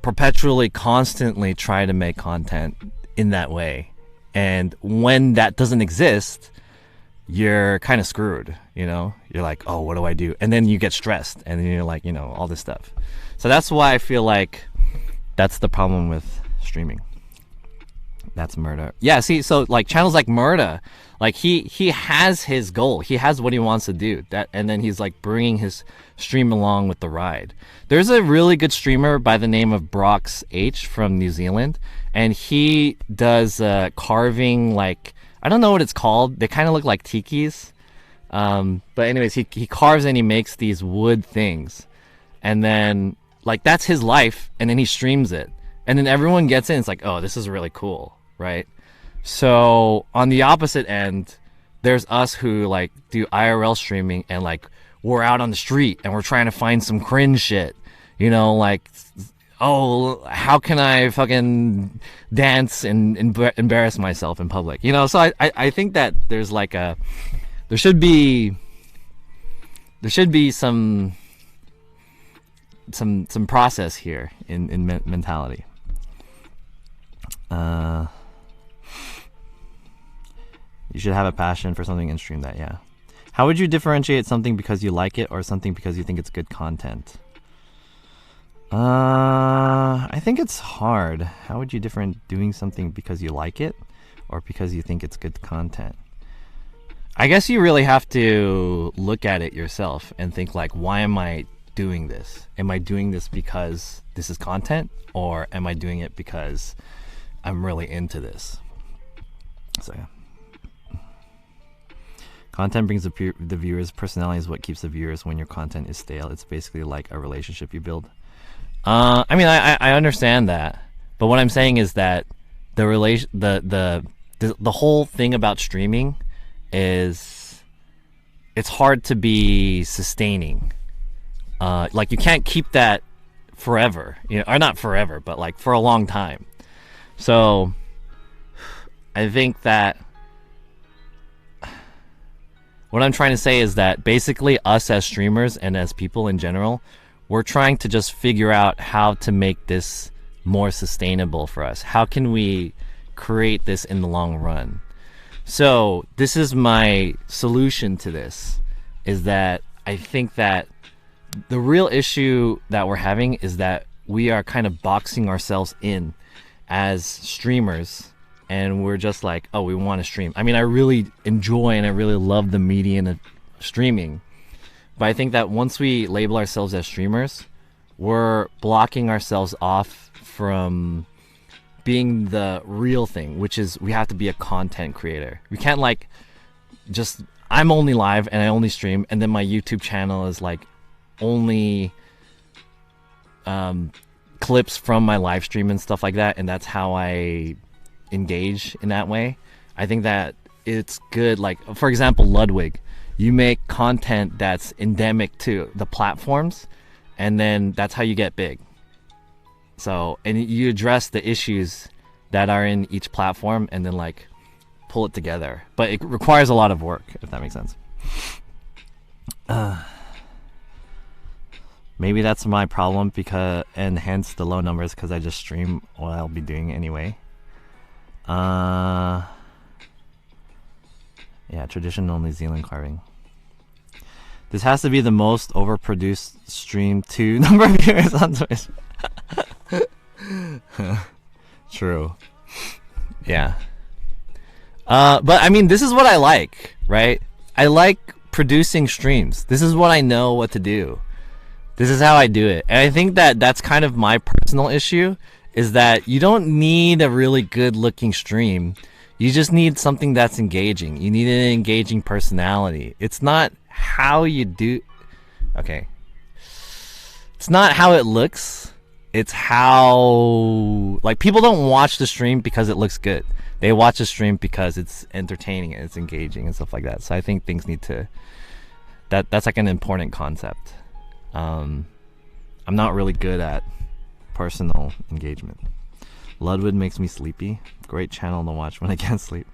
perpetually, constantly try to make content in that way. And when that doesn't exist, you're kind of screwed. You're like, oh, what do I do? And then you get stressed, and then you're like, all this stuff. So that's why I feel like that's the problem with streaming. That's Murda. Yeah, see, so like channels like Murda, like he has his goal. He has what he wants to do. And then he's like bringing his stream along with the ride. There's a really good streamer by the name of Brox H from New Zealand, and he does carving, like, I don't know what it's called. They kind of look like tikis. But anyways, he carves and he makes these wood things. And then, like, that's his life, and then he streams it. And then everyone gets in. It's like, oh, this is really cool, right? So on the opposite end, there's us who like do IRL streaming, and like we're out on the street and we're trying to find some cringe shit, like oh, how can I fucking dance and embarrass myself in public? You know, so I think that there's like there should be some process here in mentality. You should have a passion for something and stream that, yeah. How would you differentiate something because you like it or something because you think it's good content? I think it's hard. How would you different doing something because you like it or because you think it's good content? I guess you really have to look at it yourself and think like, why am I doing this? Am I doing this because this is content, or am I doing it because I'm really into this? So yeah. Content brings the viewers. Personality is what keeps the viewers. When your content is stale, it's basically like a relationship you build. I mean, I understand that, but what I'm saying is that the whole thing about streaming is it's hard to be sustaining. Like you can't keep that forever, you know, or not forever, but like for a long time. So I think that what I'm trying to say is that basically us as streamers and as people in general, we're trying to just figure out how to make this more sustainable for us. How can we create this in the long run? So this is my solution to this, is that I think that the real issue that we're having is that we are kind of boxing ourselves in as streamers, and we're just like, oh, we want to stream. I mean, I really enjoy and I really love the medium of streaming. But I think that once we label ourselves as streamers, we're blocking ourselves off from being the real thing, which is we have to be a content creator. We can't like just, I'm only live and I only stream, and then my YouTube channel is like only clips from my live stream and stuff like that, and that's how I engage in that way. I think that it's good. Like, for example, Ludwig, you make content that's endemic to the platforms, and then that's how you get big. So, and you address the issues that are in each platform and then like pull it together. But it requires a lot of work, if that makes sense. Maybe that's my problem, because, and hence the low numbers, because I just stream what I'll be doing anyway. Yeah, traditional New Zealand carving. This has to be the most overproduced stream to number of viewers on Twitch. True. Yeah. But I mean, this is what I like, right? I like producing streams. This is what I know what to do. This is how I do it. And I think that that's kind of my personal issue, is that you don't need a really good looking stream. You just need something that's engaging. You need an engaging personality. It's not how you do. Okay. It's not how it looks. It's how, like, people don't watch the stream because it looks good. They watch the stream because it's entertaining and it's engaging and stuff like that. So I think things need to, that's like an important concept. I'm not really good at personal engagement. Ludwig makes me sleepy. Great channel to watch when I can't sleep.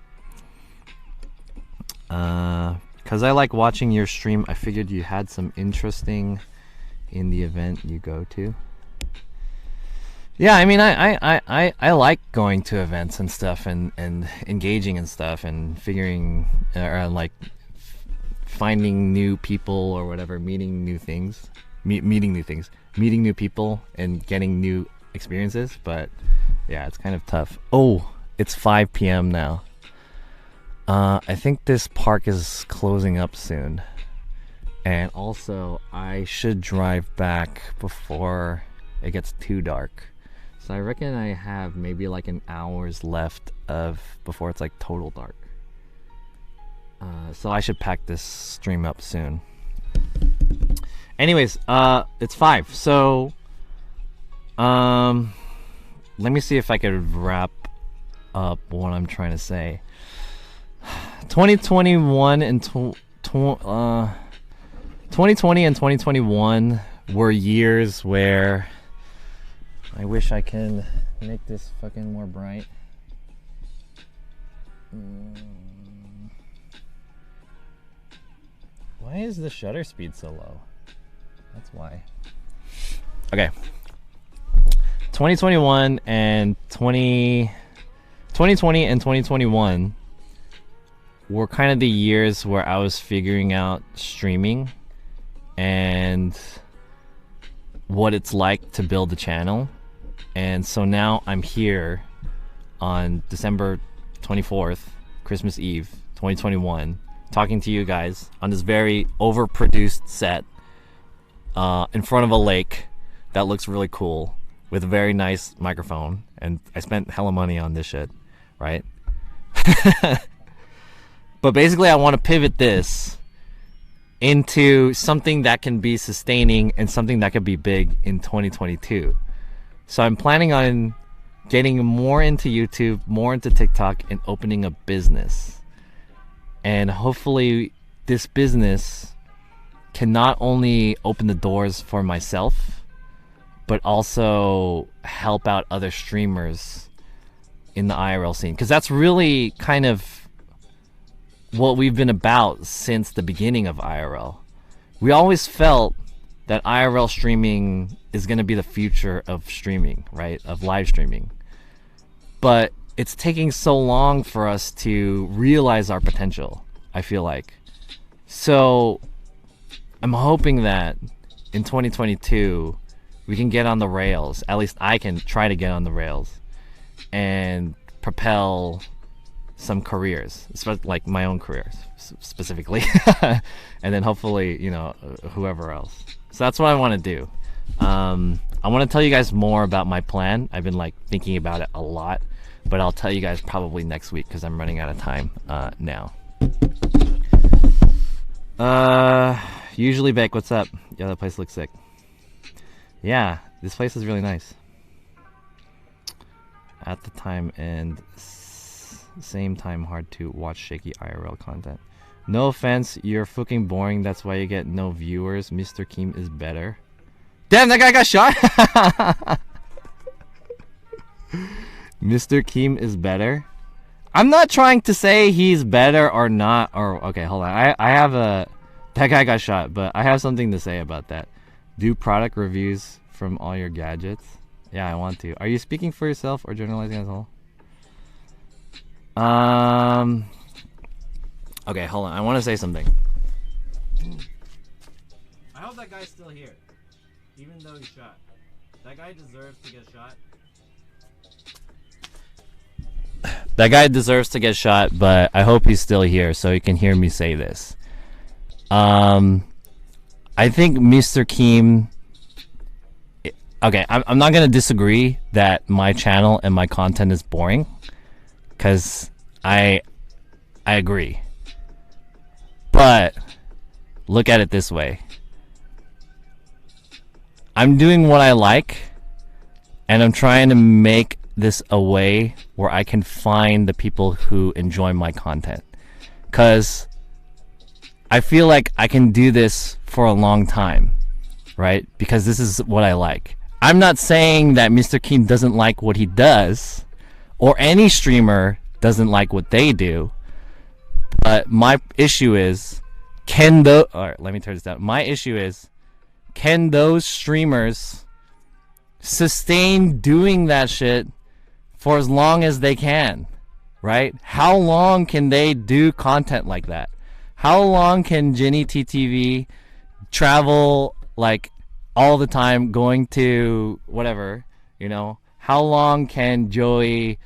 Because I like watching your stream, I figured you had some interesting in the event you go to. Yeah, I mean, I like going to events and stuff, and engaging and stuff, and figuring, or like finding new people or whatever, meeting new things, meeting new people and getting new experiences. But yeah, it's kind of tough. Oh, it's 5 p.m. now. I think this park is closing up soon, and also I should drive back before it gets too dark. So I reckon I have maybe like an hour's left before it's like total dark. So I should pack this stream up soon. Anyways, it's 5. So let me see if I could wrap up what I'm trying to say. 2021 and 2020 and 2021 were years where I wish I can make this fucking more bright. Why is the shutter speed so low? That's why. Okay. 2020 and 2021 were kind of the years where I was figuring out streaming and what it's like to build a channel. And so now I'm here on December 24th, Christmas Eve, 2021, talking to you guys on this very overproduced set in front of a lake that looks really cool with a very nice microphone. And I spent hella money on this shit, right? But basically I want to pivot this into something that can be sustaining and something that could be big in 2022. So I'm planning on getting more into YouTube, more into TikTok, and opening a business. And hopefully this business can not only open the doors for myself, but also help out other streamers in the IRL scene. Because that's really kind of what we've been about since the beginning of IRL. We always felt that IRL streaming is going to be the future of streaming, right? Of live streaming. But it's taking so long for us to realize our potential, I feel like. So I'm hoping that in 2022 we can get on the rails. At least I can try to get on the rails and propel some careers, like my own careers specifically, and then hopefully, you know, whoever else. So that's what I want to do. I want to tell you guys more about my plan. I've been like thinking about it a lot, but I'll tell you guys probably next week because I'm running out of time now. Usually Bake, what's up? Yeah, that place looks sick. Yeah, this place is really nice. At the time and same time hard to watch shaky IRL content. No offense, you're fucking boring. That's why you get no viewers. Mr. Keem is better. Damn, that guy got shot. Mr. Keem is better. I'm not trying to say he's better or not. Or okay, hold on. I have a that guy got shot, but I have something to say about that. Do product reviews from all your gadgets. Yeah, I want to. Are you speaking for yourself or generalizing as a whole? Okay, hold on. I want to say something. I hope that guy's still here, even though he's shot. That guy deserves to get shot. That guy deserves to get shot, but I hope he's still here so he can hear me say this. I think Mr. Keem... Okay, I'm not going to disagree that my channel and my content is boring, because I agree. But look at it this way. I'm doing what I like, and I'm trying to make this a way where I can find the people who enjoy my content. Because I feel like I can do this for a long time, right? Because this is what I like. I'm not saying that Mr. Keem doesn't like what he does, or any streamer doesn't like what they do. But my issue is, alright, let me turn this down. My issue is, can those streamers sustain doing that shit for as long as they can, right? How long can they do content like that? How long can Jenny TTV travel like all the time going to whatever, you know? How long can Joey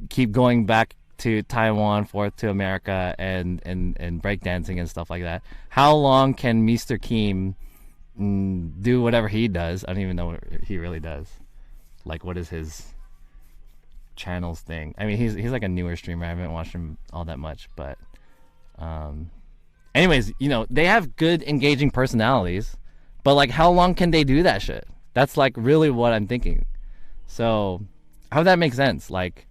keep going back to Taiwan, forth to America, and breakdancing and stuff like that? How long can Mr. Keem do whatever he does? I don't even know what he really does. Like, what is his channel's thing? I mean, he's like a newer streamer. I haven't watched him all that much, but anyways, you know, they have good engaging personalities, but like, how long can they do that shit? That's like really what I'm thinking. So I hope that makes sense. Like,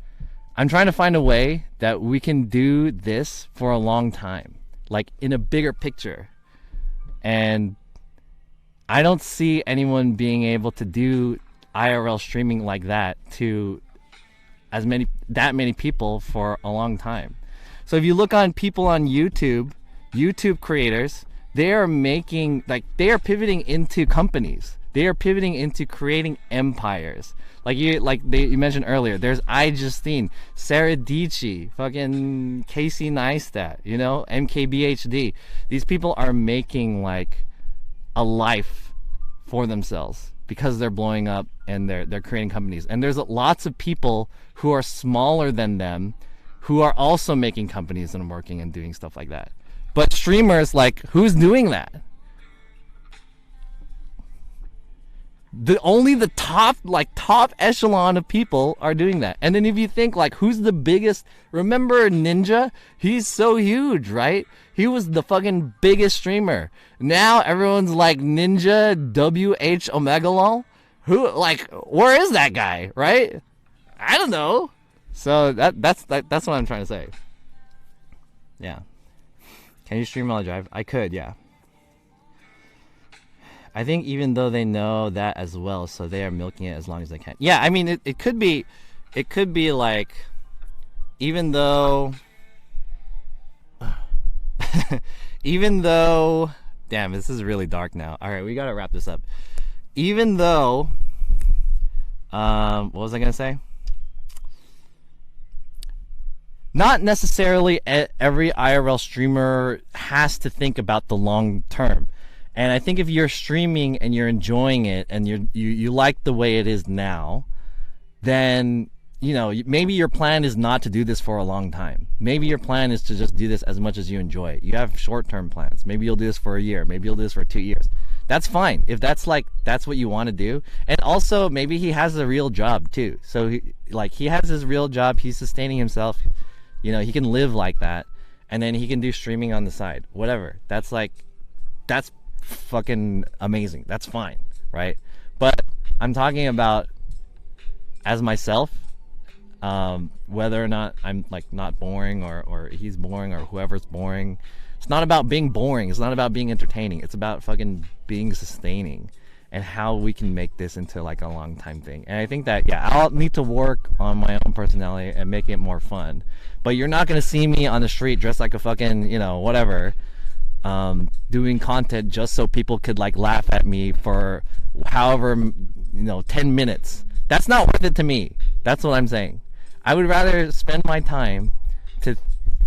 I'm trying to find a way that we can do this for a long time, like in a bigger picture. And I don't see anyone being able to do IRL streaming like that to that many people for a long time. So if you look on people on YouTube creators, they are making, like, they are pivoting into companies. They are pivoting into creating empires. You mentioned earlier, there's iJustine, Sarah Dietschy, fucking Casey Neistat, MKBHD. These people are making like a life for themselves because they're blowing up and they're creating companies. And there's lots of people who are smaller than them who are also making companies and working and doing stuff like that. But streamers, like, who's doing that? Only the top echelon of people are doing that. And then if you think, like, who's the biggest? Remember Ninja? He's so huge, right? He was the fucking biggest streamer. Now everyone's like, Ninja WH Omegalol? Who, like, where is that guy, right? I don't know. So that's what I'm trying to say. Yeah. Can you stream while I drive? I could, yeah. I think even though they know that as well, so they are milking it as long as they can. Yeah, I mean, it could be like, even though, damn, this is really dark now. All right, we gotta wrap this up. Even though, what was I gonna say? Not necessarily every IRL streamer has to think about the long term. And I think if you're streaming and you're enjoying it and you like the way it is now, then, maybe your plan is not to do this for a long time. Maybe your plan is to just do this as much as you enjoy it. You have short-term plans. Maybe you'll do this for a year. Maybe you'll do this for 2 years. That's fine. If that's what you want to do. And also, maybe he has a real job too. So he has his real job. He's sustaining himself. He can live like that. And then he can do streaming on the side. Whatever. That's fucking amazing. That's fine, right? But I'm talking about as myself, whether or not I'm like not boring or he's boring or whoever's boring. It's not about being boring. It's not about being entertaining. It's about fucking being sustaining and how we can make this into like a long time thing. And I think that, yeah, I'll need to work on my own personality and make it more fun. But you're not going to see me on the street dressed like a fucking, whatever, doing content just so people could like laugh at me for however 10 minutes. That's not worth it to me. That's what I'm saying. I would rather spend my time to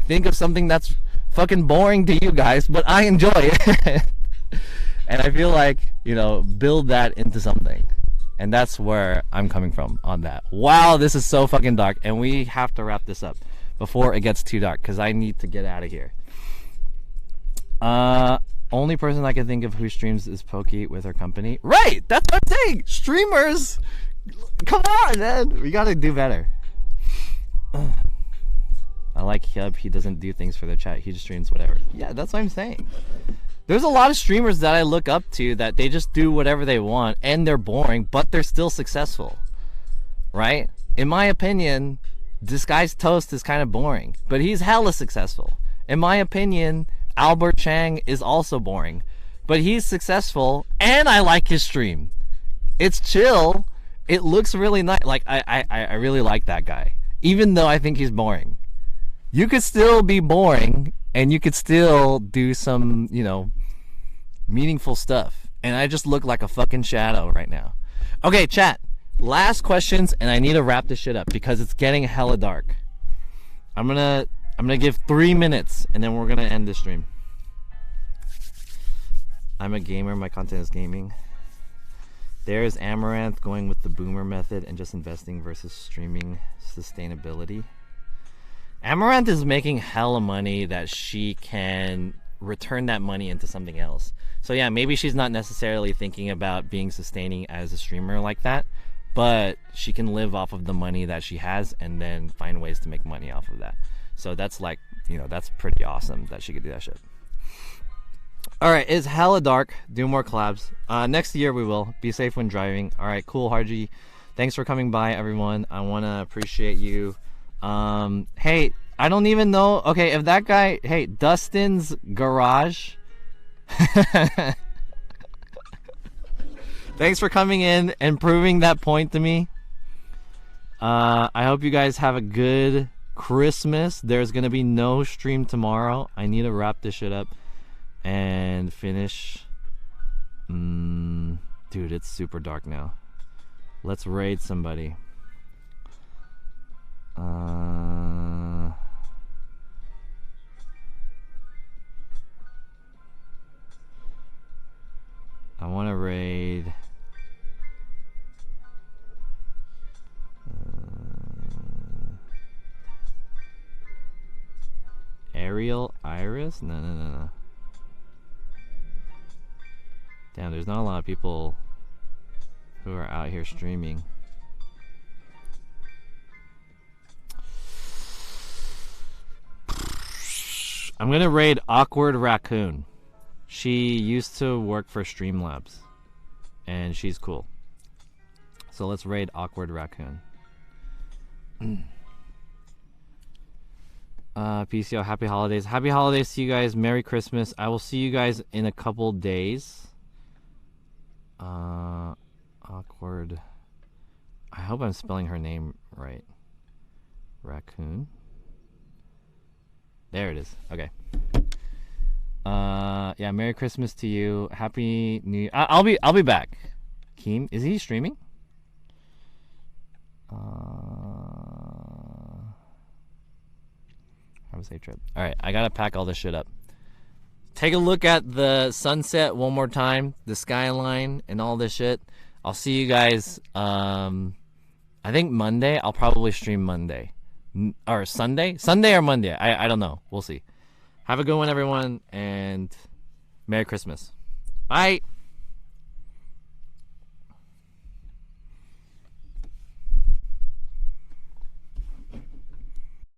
think of something that's fucking boring to you guys, but I enjoy it. And I feel like, build that into something. And that's where I'm coming from on that. Wow, this is so fucking dark, and we have to wrap this up before it gets too dark because I need to get out of here. Only person I can think of who streams is Pokey with her company. Right, that's what I'm saying. Streamers, come on, man. We gotta do better. I like Hub. He doesn't do things for the chat. He just streams whatever. Yeah, that's what I'm saying. There's a lot of streamers that I look up to that they just do whatever they want and they're boring, but they're still successful, right? In my opinion, this guy's toast is kind of boring, but he's hella successful. In my opinion, Albert Chang is also boring, but he's successful and I like his stream. It's chill. It looks really nice. Like, I really like that guy, even though I think he's boring. You could still be boring and you could still do some, meaningful stuff. And I just look like a fucking shadow right now. Okay, chat. Last questions, and I need to wrap this shit up because it's getting hella dark. I'm gonna give 3 minutes, and then we're gonna end the stream. I'm a gamer. My content is gaming. There's Amaranth going with the boomer method and just investing versus streaming sustainability. Amaranth is making hella money that she can return that money into something else. So yeah, maybe she's not necessarily thinking about being sustaining as a streamer like that, but she can live off of the money that she has and then find ways to make money off of that. So that's like, that's pretty awesome that she could do that shit. All right, it's hella dark. Do more collabs. Next year we will. Be safe when driving. All right, cool, Harji. Thanks for coming by, everyone. I want to appreciate you. Hey, I don't even know. Okay, if that guy, hey, Dustin's Garage. Thanks for coming in and proving that point to me. I hope you guys have a good Christmas. There's gonna be no stream tomorrow. I need to wrap this shit up and finish. Dude, it's super dark now. Let's raid somebody. I want to raid. Ariel Iris? No. Damn, there's not a lot of people who are out here streaming. I'm gonna raid Awkward Raccoon. She used to work for Streamlabs, and she's cool. So let's raid Awkward Raccoon. PCO, happy holidays. Happy holidays to you guys. Merry Christmas. I will see you guys in a couple days. Awkward. I hope I'm spelling her name right. Raccoon. There it is. Okay. Yeah, Merry Christmas to you. Happy New Year. I'll be back. Keem, is he streaming? Have a safe trip. All right, I gotta pack all this shit up. Take a look at the sunset one more time, the skyline, and all this shit. I'll see you guys. I think Monday. I'll probably stream Monday or Sunday or Monday. I don't know. We'll see. Have a good one, everyone, and Merry Christmas. Bye.